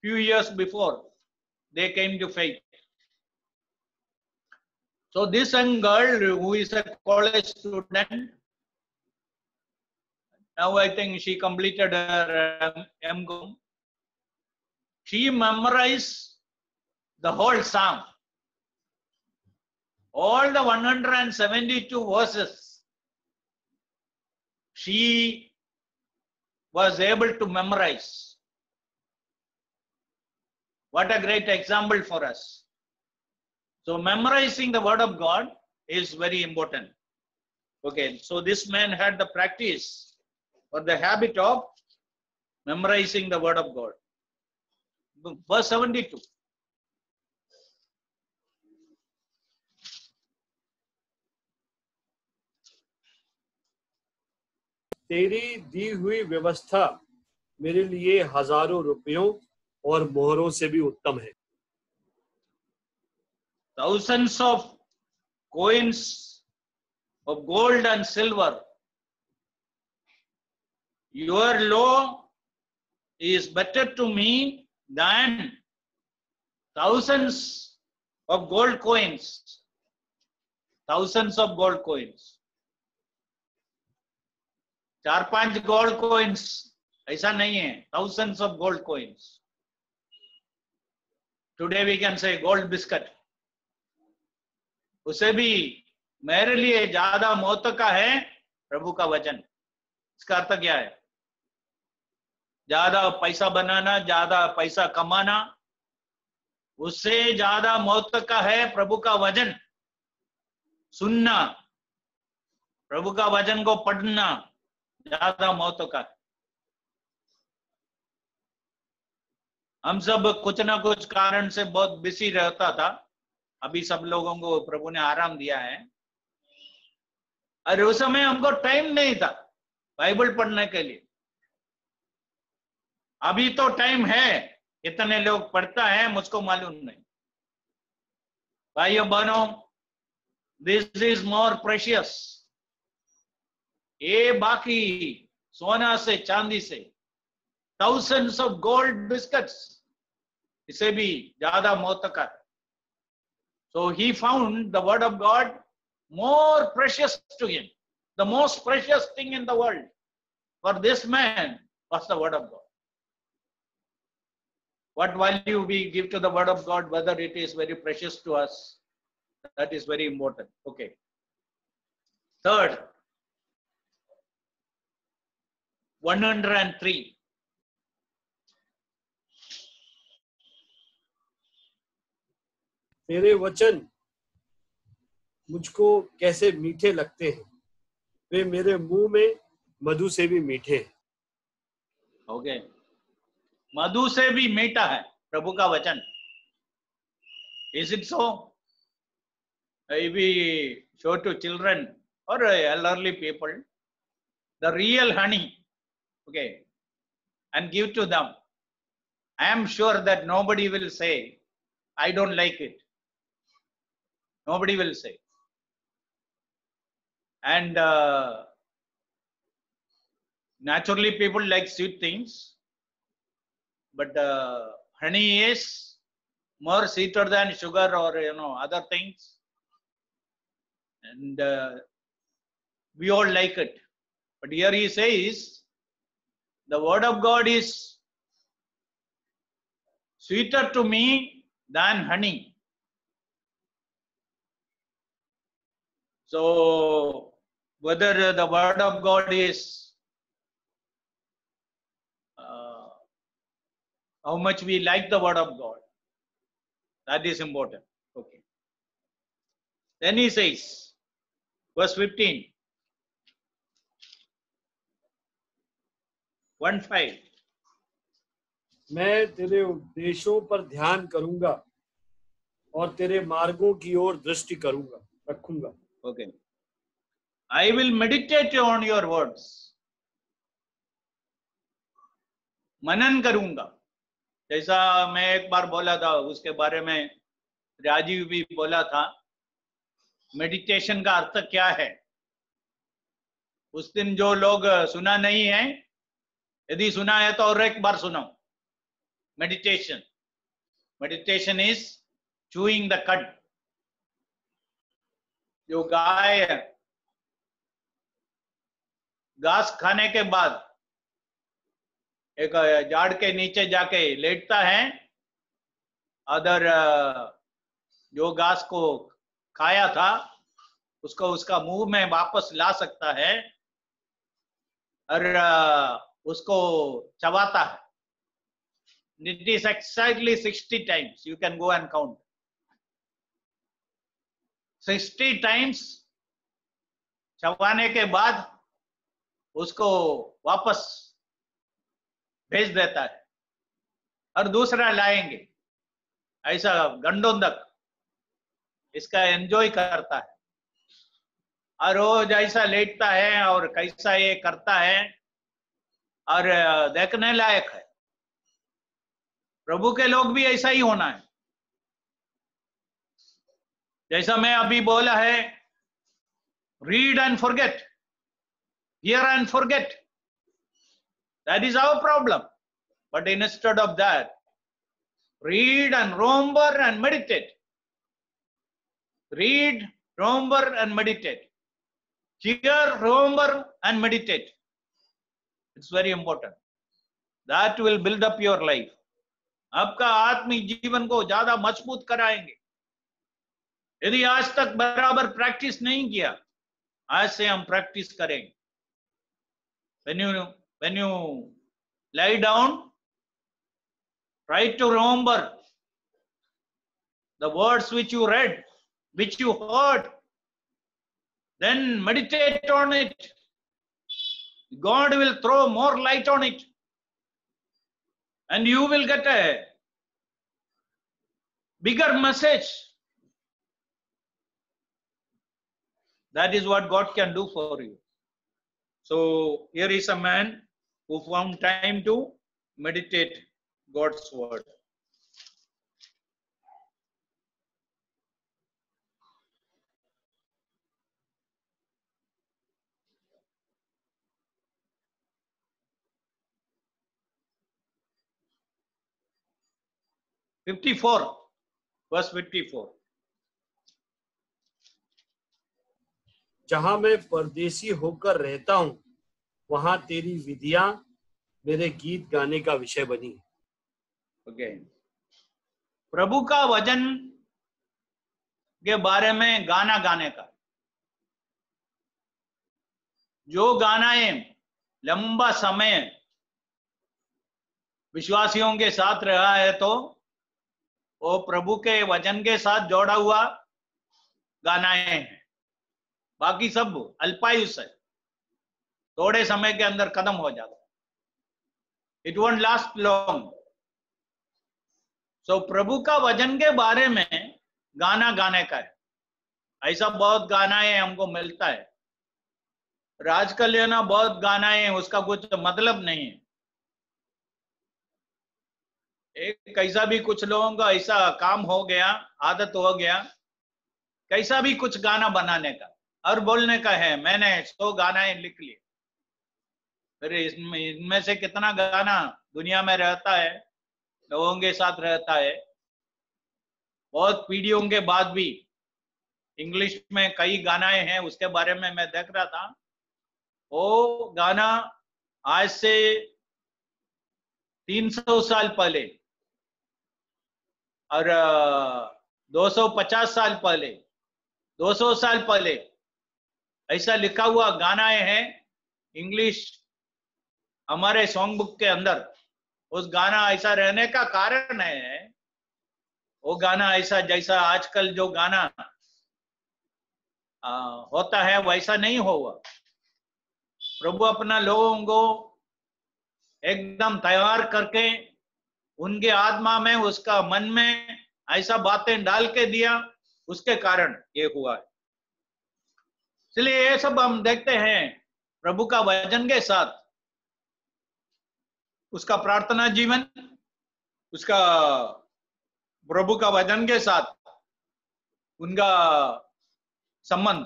Few years before, they came to faith. So this young girl who is a college student, now I think she completed her MCom. She memorized the whole psalm, all the 172 verses. She was able to memorize. What a great example for us. So memorizing the word of God is very important. Okay, so this man had the practice or the habit of memorizing the word of God. Verse 72. तेरी दी हुई व्यवस्था मेरे लिए हजारों रुपयों और मोहरों से भी उत्तम है। Thousands of coins of gold and silver. Your law is better to me than thousands of gold coins, thousands of gold coins. 4-5 gold coins ऐसा नहीं है, thousands of gold coins. Today we can say gold biscuit. उसे भी मेरे लिए ज्यादा महत्व का है प्रभु का वचन. इसका अर्थ क्या है? ज्यादा पैसा बनाना, ज्यादा पैसा कमाना, उससे ज्यादा महत्व का है प्रभु का वचन सुनना, प्रभु का वचन को पढ़ना ज्यादा महत्व का है. हम सब कुछ ना कुछ कारण से बहुत बिजी रहता था. अभी सब लोगों को प्रभु ने आराम दिया है. और उस समय हमको टाइम नहीं था बाइबल पढ़ने के लिए. अभी तो टाइम है. कितने लोग पढ़ता है मुझको मालूम नहीं. भाइयों बहनों, दिस इज मोर प्रेशियस. ये बाकी सोना से चांदी से, thousands of gold biscuits, इसे भी ज्यादा महत्व का है. So he found the word of God more precious to him. The most precious thing in the world for this man was the word of God. What value we give to the word of God, whether it is very precious to us, that is very important. Okay. Third, 103. तेरे वचन मुझको कैसे मीठे लगते हैं, वे मेरे मुंह में मधु से भी मीठे हैं. ओके. मधु से भी मीठा है प्रभु का वचन. Is it so? If we show to children or elderly people the real honey, okay, and give to them, I am sure that nobody will say, I don't like it. Nobody will say. And naturally people like sweet things, but honey is more sweeter than sugar or other things, and we all like it. But here he says the word of God is sweeter to me than honey. So whether the word of God is how much we like the word of God, that is important. Okay. Then he says, verse 15, 1:5. मैं तेरे उपदेशों पर ध्यान करूंगा और तेरे मार्गों की ओर दृष्टि रखूंगा. Okay. I will meditate on your words. मनन करूंगा. जैसा मैं एक बार बोला था, उसके बारे में राजीव भी बोला था. मेडिटेशन का अर्थ क्या है? उस दिन जो लोग सुना नहीं है, यदि सुना है तो और एक बार सुनाओ. Meditation. Meditation is chewing the कड. जो गाय घास खाने के बाद एक झाड़ के नीचे जाके लेटता है, अदर जो घास को खाया था उसको उसका मुंह में वापस ला सकता है और उसको चबाता है. It is exactly 60 times. You can go and count. 60 times चबाने के बाद उसको वापस भेज देता है और दूसरा लाएंगे. ऐसा घंटों तक इसका एंजॉय करता है और रोज ऐसा लेटता है और कैसा ये करता है और देखने लायक है. प्रभु के लोग भी ऐसा ही होना है. जैसा मैं अभी बोला है, read and forget, here and forget. That is our problem. But instead of that, read and remember and meditate. Read, remember and meditate. Hear, remember and meditate. It's very important. That will build up your life. आपका आत्मिक जीवन को ज्यादा मजबूत कराएंगे. यदि आज तक बराबर प्रैक्टिस नहीं किया, आज से हम प्रैक्टिस करेंगे. When you lie down, try to remember the words which you read, which you heard. Then meditate on it. God will throw more light on it. And you will get a bigger message. That is what God can do for you. So here is a man who found time to meditate God's word. Verse 54. जहां मैं परदेसी होकर रहता हूं, वहां तेरी विधियां मेरे गीत गाने का विषय बनी. Okay. प्रभु का वचन के बारे में गाना गाने का, जो गानाएं लंबा समय विश्वासियों के साथ रहा है, तो वो प्रभु के वचन के साथ जोड़ा हुआ गानाएं हैं. बाकी सब अल्पायुष है, थोड़े समय के अंदर खत्म हो जाता है. It won't last long. So प्रभु का वचन के बारे में गाना गाने का है. ऐसा बहुत गानाएं हमको मिलता है. आजकल ये ना बहुत गानाएं, उसका कुछ मतलब नहीं है. एक कैसा भी कुछ लोगों का ऐसा काम हो गया, आदत हो गया, कैसा भी कुछ गाना बनाने का और बोलने का है, मैंने 100 गानाएं लिख लिए. फिर इनमें से कितना गाना दुनिया में रहता है, लोगों के साथ रहता है. बहुत पीढ़ियों के बाद भी इंग्लिश में कई गानाएं हैं, उसके बारे में मैं देख रहा था. वो गाना आज से 300 साल पहले और 250 साल पहले, 200 साल पहले ऐसा लिखा हुआ गानाएं हैं इंग्लिश हमारे सॉन्ग बुक के अंदर. उस गाना ऐसा रहने का कारण है, वो गाना ऐसा जैसा आजकल जो गाना होता है वैसा नहीं होगा. प्रभु अपना लोगों को एकदम तैयार करके उनके आत्मा में, उसका मन में ऐसा बातें डाल के दिया, उसके कारण ये हुआ है. इसलिए ये सब हम देखते हैं प्रभु का वचन के साथ, उसका प्रार्थना जीवन, उसका प्रभु का वचन के साथ उनका संबंध,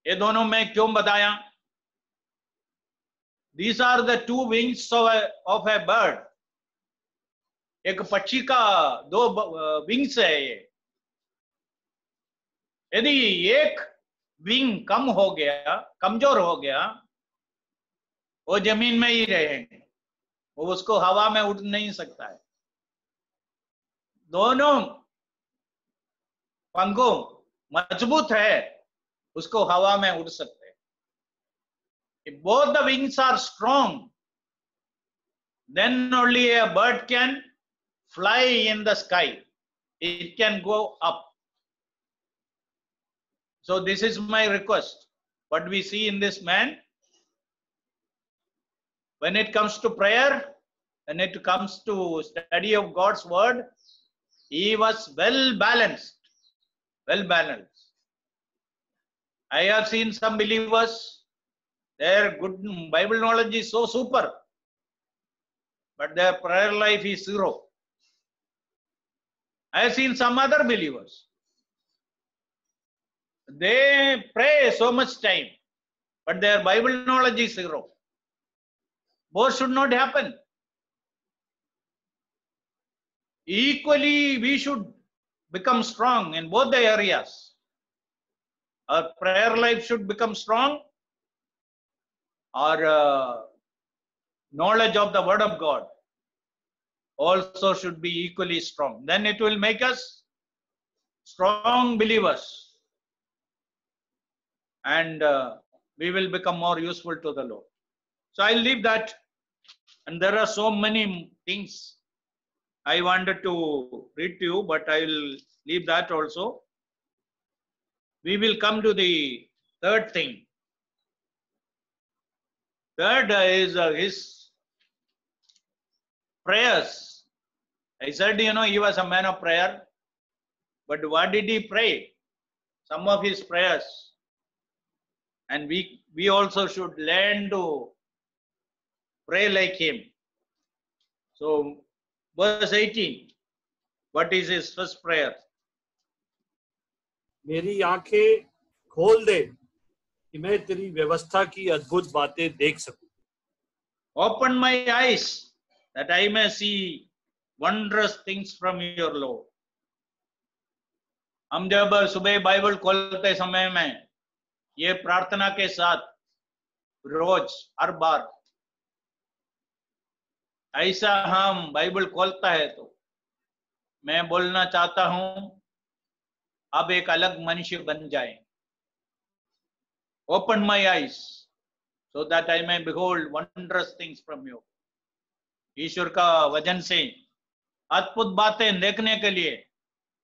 ये दोनों में क्यों बताया. These are the two wings of a bird. एक पक्षी का 2 विंग्स है ये. यदि एक विंग कम हो गया, कमजोर हो गया, वो जमीन में ही रहेंगे, वो उसको हवा में उड़ नहीं सकता है. दोनों पंखों मजबूत है, उसको हवा में उड़ सकते हैं. If both the wings are strong, then only a bird can fly in the sky. It can go up. So this is my request. What we see in this man, when it comes to prayer, when it comes to study of God's word, he was well balanced. Well balanced. I have seen some believers, their good Bible knowledge is so super, but their prayer life is 0. I have seen some other believers, they pray so much time, but their Bible knowledge is 0. Both should not happen. Equally, we should become strong in both the areas. Our prayer life should become strong. Our knowledge of the word of God also should be equally strong. Then it will make us strong believers, and we will become more useful to the Lord. So I'll leave that. And there are so many things I wanted to read to you, but I will leave that also. We will come to the third thing. Third is his prayers. I said, he was a man of prayer. But what did he pray? Some of his prayers. And we also should learn to pray like him. So, verse 18. What is his first prayer? मेरी आंखें खोल दे कि मैं तेरी व्यवस्था की अद्भुत बातें देख सकूं. Open my eyes that I may see wondrous things from your law. हम जब सुबह बाइबल खोलते समय में ये प्रार्थना के साथ रोज हर बार ऐसा हम बाइबल खोलता है तो मैं बोलना चाहता हूं, अब एक अलग मनुष्य बन जाए. Open my eyes so that I may behold wondrous things from you. ईश्वर का वचन से अद्भुत बातें देखने के लिए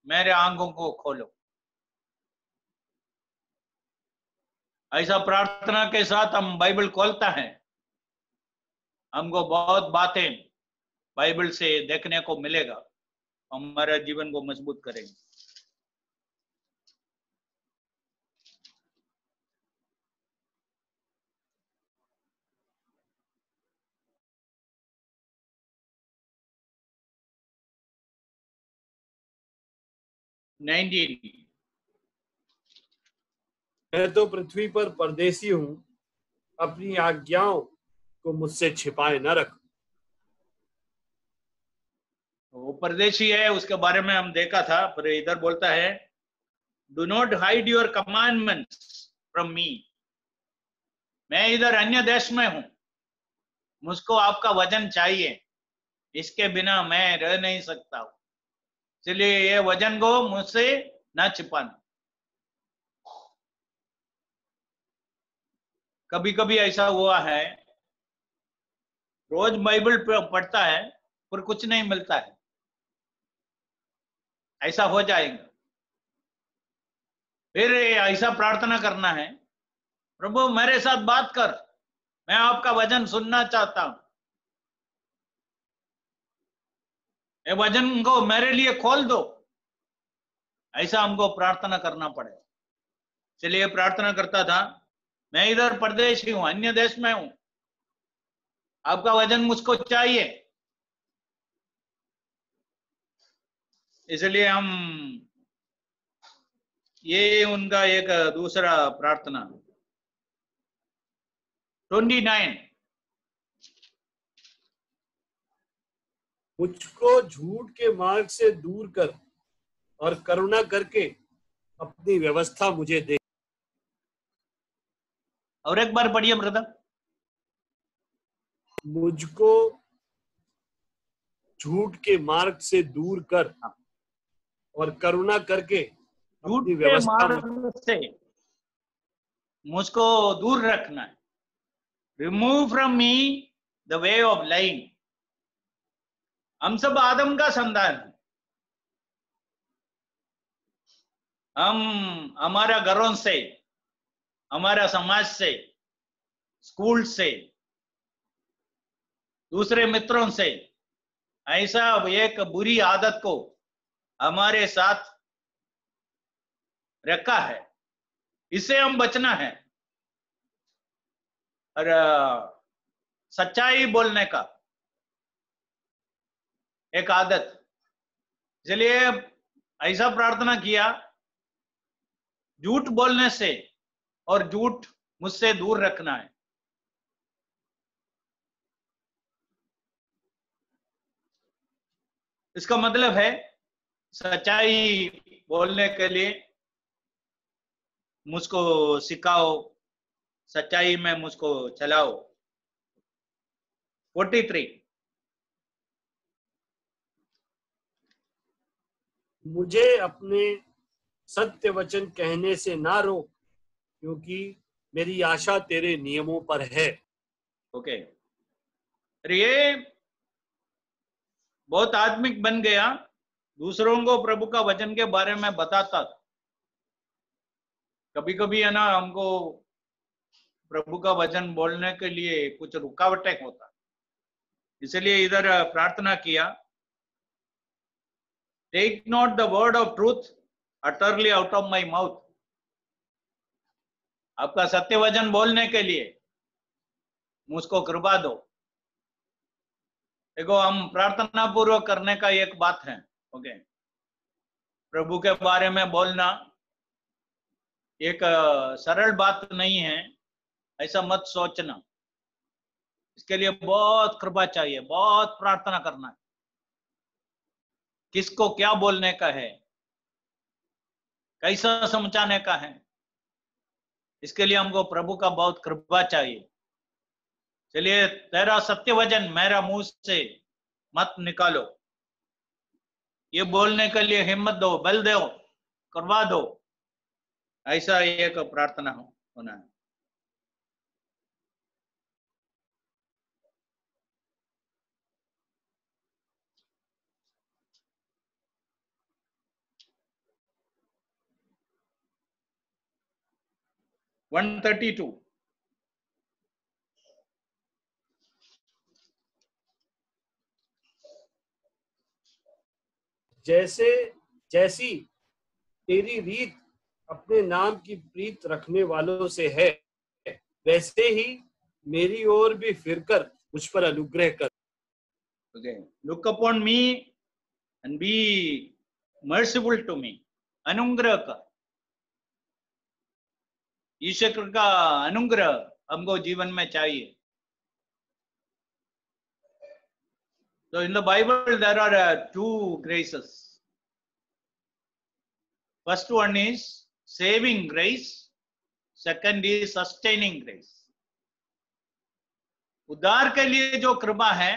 मेरे आंखों को खोलो. ऐसा प्रार्थना के साथ हम बाइबल खोलता है, हमको बहुत बातें बाइबल से देखने को मिलेगा, हमारे जीवन को मजबूत करेंगे. मैं तो पृथ्वी पर परदेसी हूं, अपनी आज्ञाओं को मुझसे छिपाए न रख. वो परदेशी है, उसके बारे में हम देखा था. पर इधर बोलता है, do not hide your commandments from me. मैं इधर अन्य देश में हूं, मुझको आपका वचन चाहिए, इसके बिना मैं रह नहीं सकता हूं. इसलिए ये वचन को मुझसे न छिपाना. कभी कभी ऐसा हुआ है, रोज बाइबल पढ़ता है पर कुछ नहीं मिलता है. ऐसा हो जाएगा. फिर ऐसा प्रार्थना करना है, प्रभु मेरे साथ बात कर, मैं आपका वचन सुनना चाहता हूं, ये वचन को मेरे लिए खोल दो. ऐसा हमको प्रार्थना करना पड़ेगा. इसलिए प्रार्थना करता था, मैं इधर परदेशी हूं, अन्य देश में हूं, आपका वचन मुझको चाहिए. इसलिए हम ये उनका एक दूसरा प्रार्थना. 29. मुझको झूठ के मार्ग से दूर कर और करुणा करके अपनी व्यवस्था मुझे दे. और एक बार पढ़िए ब्रदर. मुझको झूठ के मार्ग से दूर कर और करुणा करके झूठ अपनी के व्यवस्था मार्ग से मुझको दूर रखना है. Remove from me the way of lying. हम सब आदम का संतान है. हम हमारा घरों से, हमारा समाज से, स्कूल से, दूसरे मित्रों से ऐसा एक बुरी आदत को हमारे साथ रखा है. इससे हम बचना है. और सच्चाई बोलने का एक आदत. इसलिए ऐसा प्रार्थना किया, झूठ बोलने से और झूठ मुझसे दूर रखना है. इसका मतलब है सच्चाई बोलने के लिए मुझको सिखाओ, सच्चाई में मुझको चलाओ। 43। मुझे अपने सत्य वचन कहने से ना रोक, क्योंकि मेरी आशा तेरे नियमों पर है। ओके, ये बहुत आत्मिक बन गया, दूसरों को प्रभु का वचन के बारे में बताता था। कभी कभी है ना, हमको प्रभु का वचन बोलने के लिए कुछ रुकावटें होता, इसलिए इधर प्रार्थना किया, take not the word of truth utterly out of my mouth. आपका सत्य वचन बोलने के लिए मुझको कृपा दो। देखो, हम प्रार्थना पूर्वक करने का एक बात है, ओके, प्रभु के बारे में बोलना एक सरल बात नहीं है, ऐसा मत सोचना। इसके लिए बहुत कृपा चाहिए, बहुत प्रार्थना करना है। किसको क्या बोलने का है, कैसा समझाने का है, इसके लिए हमको प्रभु का बहुत कृपा चाहिए। चलिए, तेरा सत्य वचन मेरा मुंह से मत निकालो, ये बोलने के लिए हिम्मत दो, बल दो, करवा दो। ऐसा एक प्रार्थना होना है। वन 32। जैसी तेरी रीत अपने नाम की प्रीत रखने वालों से है, वैसे ही मेरी ओर भी फिरकर मुझ पर अनुग्रह कर। Okay, look upon me and be merciful to me. अनुग्रह का, ईश्वर का अनुग्रह हमको जीवन में चाहिए। So in the Bible there are two graces. First one is saving grace, second is sustaining grace. उद्धार के लिए जो कृपा है,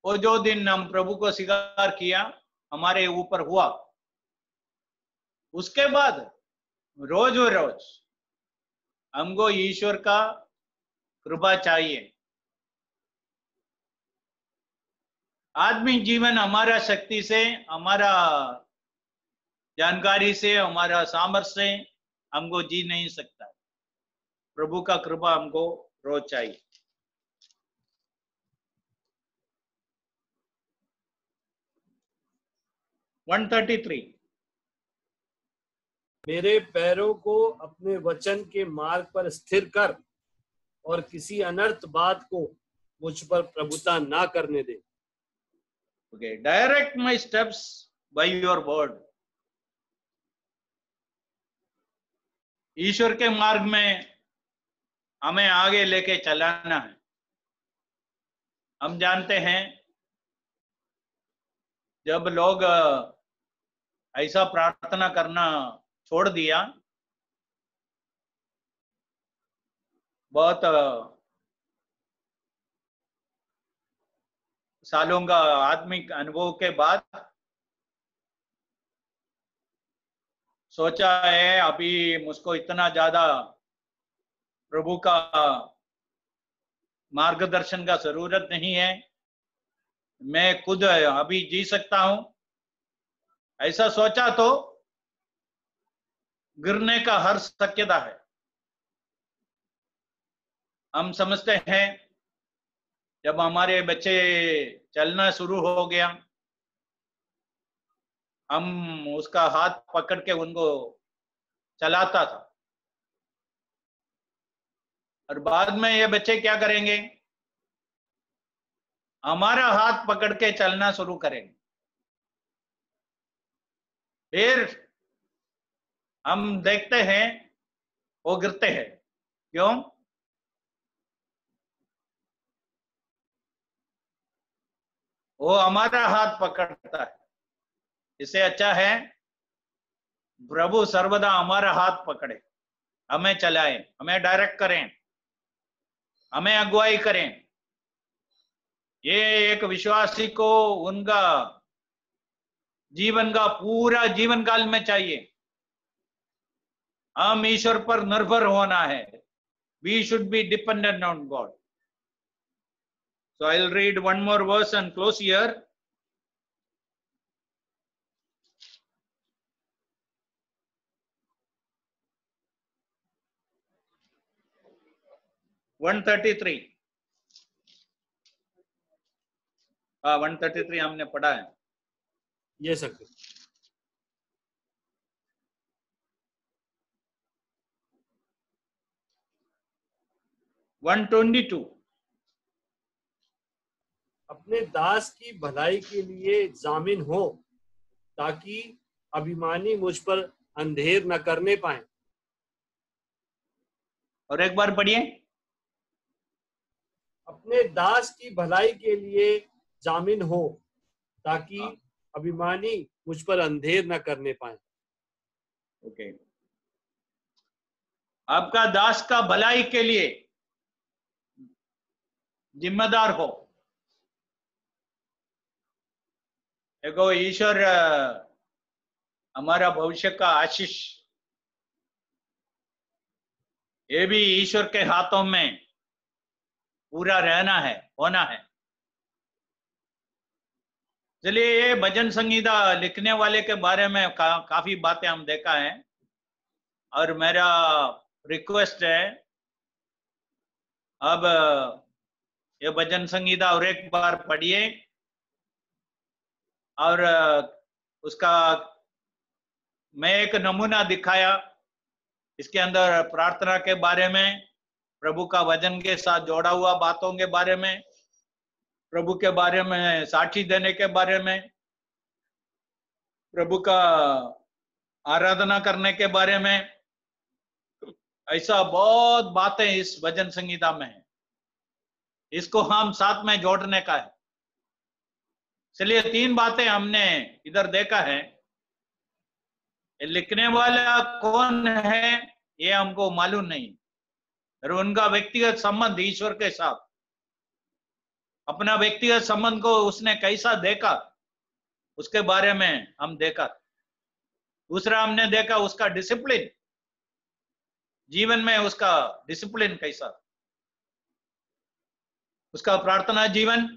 वो जो दिन हम प्रभु को स्वीकार किया हमारे ऊपर हुआ, उसके बाद रोज रोज हमको ईश्वर का कृपा चाहिए। आदमी जीवन हमारा शक्ति से, हमारा जानकारी से, हमारा सामर्थ्य से हमको जी नहीं सकता। प्रभु का कृपा हमको रोज चाहिए। वन 33। मेरे पैरों को अपने वचन के मार्ग पर स्थिर कर और किसी अनर्थ बात को मुझ पर प्रभुता ना करने दे। Okay, direct my steps by your word. ईश्वर के मार्ग में हमें आगे लेके चलाना है। हम जानते हैं, जब लोग ऐसा प्रार्थना करना छोड़ दिया, बहुत सालों का आत्मिक अनुभव के बाद सोचा है अभी मुझको इतना ज्यादा प्रभु का मार्गदर्शन का जरूरत नहीं है, मैं खुद अभी जी सकता हूं। ऐसा सोचा तो गिरने का हर शक्यता है। हम समझते हैं जब हमारे बच्चे चलना शुरू हो गया, हम उसका हाथ पकड़ के उनको चलाता था, और बाद में ये बच्चे क्या करेंगे, हमारा हाथ पकड़ के चलना शुरू करेंगे। फिर हम देखते हैं वो गिरते हैं। क्यों? वो हमारा हाथ पकड़ता है, इससे अच्छा है प्रभु सर्वदा हमारा हाथ पकड़े, हमें चलाए, हमें डायरेक्ट करें, हमें अगुवाई करें। ये एक विश्वासी को उनका जीवन का पूरा जीवन काल में चाहिए। हम ईश्वर पर निर्भर होना है। We should be dependent on God. So I'll read one more verse and close here. One 133 हमने पढ़ा है। ये सकते 122 अपने दास की भलाई के लिए जामिन हो, ताकि अभिमानी मुझ पर अंधेर न करने पाए। और एक बार पढ़िए। अपने दास की भलाई के लिए जामिन हो, ताकि अभिमानी मुझ पर अंधेर न करने पाए। ओके, आपका दास का भलाई के लिए जिम्मेदार हो। देखो, ईश्वर हमारा भविष्य का आशीष, ये भी ईश्वर के हाथों में पूरा रहना है, होना है। चलिए, ये भजन संगीता लिखने वाले के बारे में काफी बातें हम देखा है, और मेरा रिक्वेस्ट है अब ये भजन संगीता और एक बार पढ़िए, और उसका मैं एक नमूना दिखाया, इसके अंदर प्रार्थना के बारे में, प्रभु का वचन के साथ जोड़ा हुआ बातों के बारे में, प्रभु के बारे में साक्षी देने के बारे में, प्रभु का आराधना करने के बारे में, ऐसा बहुत बातें इस भजन संगीता में है। इसको हम साथ में जोड़ने का है। चलिए, 3 बातें हमने इधर देखा है। लिखने वाला कौन है ये हमको मालूम नहीं, और उनका व्यक्तिगत संबंध ईश्वर के साथ, अपना व्यक्तिगत संबंध को उसने कैसा देखा, उसके बारे में हम देखा। दूसरा हमने देखा उसका डिसिप्लिन, जीवन में उसका डिसिप्लिन कैसा, उसका प्रार्थना जीवन,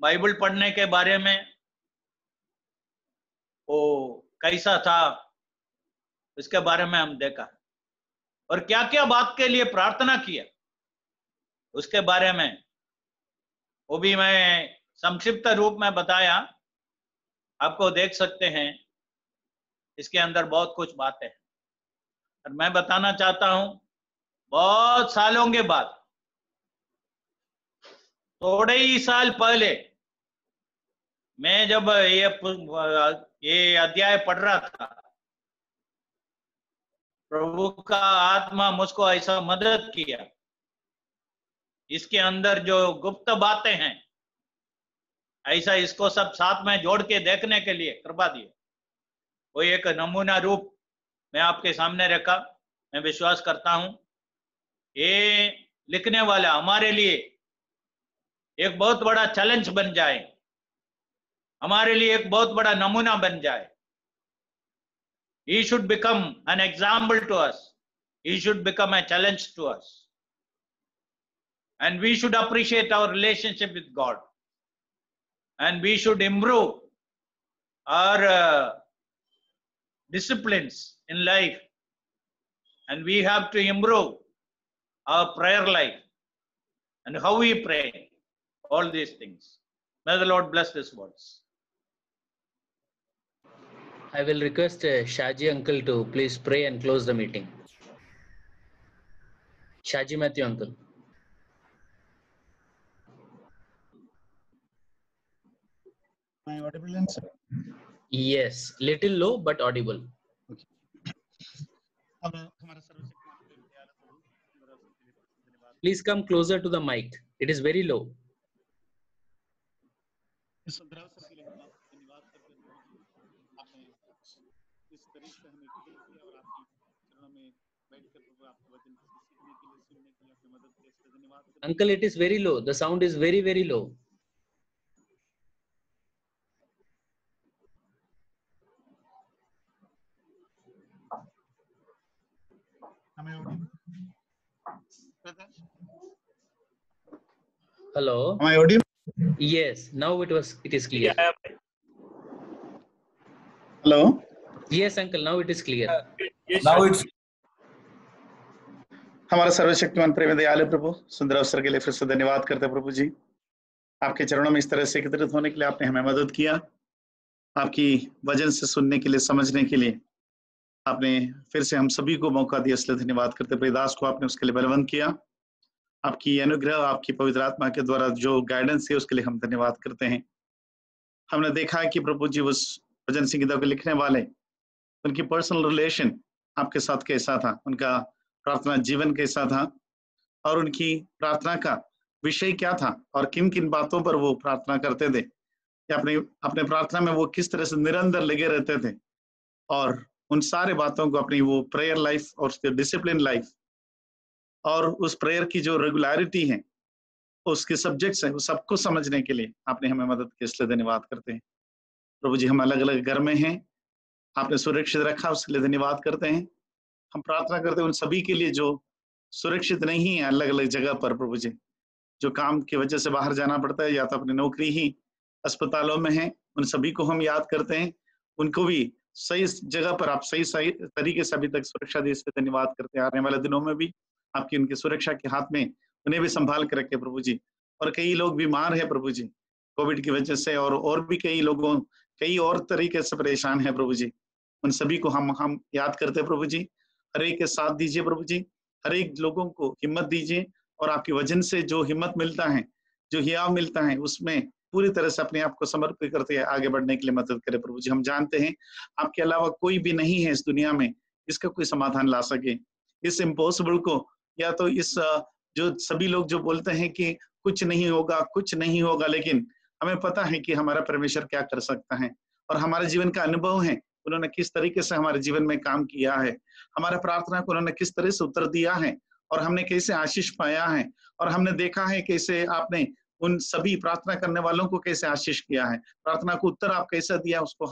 बाइबल पढ़ने के बारे में वो कैसा था, इसके बारे में हम देखा। और क्या क्या बात के लिए प्रार्थना किया, उसके बारे में वो भी मैं संक्षिप्त रूप में बताया। आपको देख सकते हैं, इसके अंदर बहुत कुछ बातें हैं। और मैं बताना चाहता हूं, बहुत सालों के बाद, थोड़े ही साल पहले, मैं जब ये अध्याय पढ़ रहा था, प्रभु का आत्मा मुझको ऐसा मदद किया, इसके अंदर जो गुप्त बातें हैं, ऐसा इसको सब साथ में जोड़ के देखने के लिए कृपा दिए। वो एक नमूना रूप मैं आपके सामने रखा। मैं विश्वास करता हूं ये लिखने वाला हमारे लिए एक बहुत बड़ा चैलेंज बन जाए, हमारे लिए एक बहुत बड़ा नमूना बन जाए। He should become an example to us. He should become a challenge to us. And we should appreciate our relationship with God. And we should improve our disciplines in life. And we have to improve our prayer life and how we pray. All these things. May the Lord bless these words. I will request Shaji uncle to please pray and close the meeting. Shaji Matthew uncle. Am I audible, sir? Yes, little low but audible. Okay. Please come closer to the mic. It is very low. Uncle, it is very low. The sound is very, very low. Am I audible? Hello. Am I audible? Yes. Now it is clear. Hello. Yes, uncle. Now it is clear. Now it's हमारा सर्वशक्तिमान प्रेम दयालु प्रभु, सुंदर अवसर के लिए फिर से धन्यवाद करते हैं प्रभु जी। आपके चरणों में इस तरह से एकत्रित होने के लिए आपने हमें मदद किया। आपकी वचन से सुनने के लिए, समझने के लिए आपने फिर से हम सभी को मौका दिया, इसलिए धन्यवाद करते हैं। दास को आपने उसके लिए बलवंत किया। आपकी अनुग्रह, आपकी पवित्र आत्मा के द्वारा जो गाइडेंस है उसके लिए हम धन्यवाद करते हैं। हमने देखा है कि प्रभु जी उस भजन संहिता को लिखने वाले, उनकी पर्सनल रिलेशन आपके साथ कैसा था, उनका प्रार्थना जीवन कैसा था और उनकी प्रार्थना का विषय क्या था और किन किन बातों पर वो प्रार्थना करते थे, या अपने प्रार्थना में वो किस तरह से निरंतर लगे रहते थे, और उन सारे बातों को अपनी वो प्रेयर लाइफ और उसके डिसिप्लिन लाइफ और उस प्रेयर की जो रेगुलरिटी है, उसके सब्जेक्ट्स हैं, वो सबको समझने के लिए आपने हमें मदद की, इसलिए धन्यवाद करते हैं। प्रभु जी, हम अलग अलग घर में हैं, आपने सुरक्षित रखा, उसके लिए धन्यवाद करते हैं। हम प्रार्थना करते हैं उन सभी के लिए जो सुरक्षित नहीं है अलग अलग जगह पर, प्रभु जी, जो काम की वजह से बाहर जाना पड़ता है या तो अपनी नौकरी ही अस्पतालों में है, उन सभी को हम याद करते हैं। उनको भी सही जगह पर आप सही तरीके से अभी तक सुरक्षा दी, इसलिए धन्यवाद करते हैं। आने वाले दिनों में भी आपकी उनकी सुरक्षा के हाथ में उन्हें भी संभाल कर रखे प्रभु जी। और कई लोग बीमार है प्रभु जी कोविड की वजह से, और भी कई और तरीके से परेशान है प्रभु जी। उन सभी को हम याद करते हैं प्रभु जी। हर एक के साथ दीजिए प्रभु जी, हर एक लोगों को हिम्मत दीजिए, और आपके वचन से जो हिम्मत मिलता है, जो हियाव मिलता है, उसमें पूरी तरह से अपने आप को समर्पित करते हैं, आगे बढ़ने के लिए मदद करें प्रभु जी। हम जानते हैं आपके अलावा कोई भी नहीं है इस दुनिया में इसका कोई समाधान ला सके। इस इम्पॉसिबल को, या तो इस जो सभी लोग जो बोलते हैं कि कुछ नहीं होगा, लेकिन हमें पता है कि हमारा परमेश्वर क्या कर सकता है, और हमारे जीवन का अनुभव है उन्होंने किस तरीके से हमारे जीवन में काम किया है, हमारा प्रार्थना को उन्होंने किस तरह से उत्तर दिया है, और हमने कैसे आशीष पाया है, और हमने देखा है कैसे आपने उन सभी प्रार्थना करने वालों को कैसे आशीष किया है, प्रार्थना को उत्तर आप कैसे दिया, उसको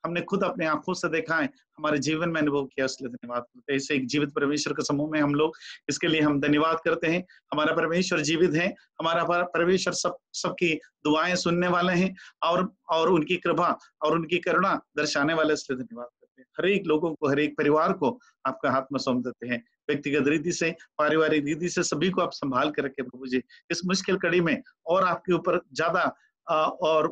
हमने खुद अपने आंखों से देखा है, हमारे जीवन में अनुभव किया, इसलिए धन्यवाद करते हैं। ऐसे एक जीवित परमेश्वर के समूह में हम लोग, इसके लिए हम धन्यवाद करते हैं। हमारा परमेश्वर जीवित है, हमारा परमेश्वर सबकी दुआएं सुनने वाले हैं, और उनकी कृपा और उनकी करुणा दर्शाने वाले, इसलिए धन्यवाद करते हैं। हर एक लोगों को, हर एक परिवार को आपका हाथ में सौंप देते हैं, व्यक्तिगत रीति से, पारिवारिक रीति से, सभी को आप संभाल कर रखें प्रभु जी इस मुश्किल कड़ी में, और आपके ऊपर ज्यादा और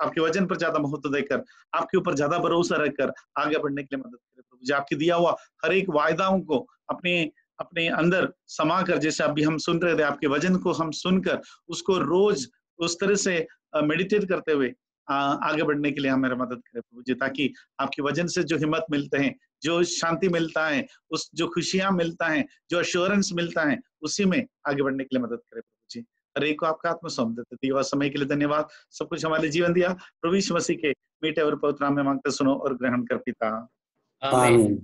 आपके वचन पर ज्यादा महत्व देकर, आपके ऊपर ज्यादा भरोसा रखकर आगे बढ़ने के लिए मदद करें प्रभु जी। आपके दिया हुआ हर एक वायदाओं को अपने अंदर समा कर, जैसे अभी हम सुन रहे थे, आपके वचन को हम सुनकर उसको रोज उस तरह से मेडिटेट करते हुए आगे बढ़ने के लिए हमें मदद करें प्रभु जी, ताकि आपके वचन से जो हिम्मत मिलते हैं, जो शांति मिलता है, उस जो खुशियां मिलता है, जो अश्योरेंस मिलता है, उसी में आगे बढ़ने के लिए मदद करें प्रभु जी। हर एक को आपका हाथ में सौंप देते, दिया समय के लिए धन्यवाद। सब कुछ हमारे जीवन दिया प्रभु यीशु मसीह के मीठे और पवित्र नाम में मांगते सुनो और ग्रहण कर पिता। आमीन।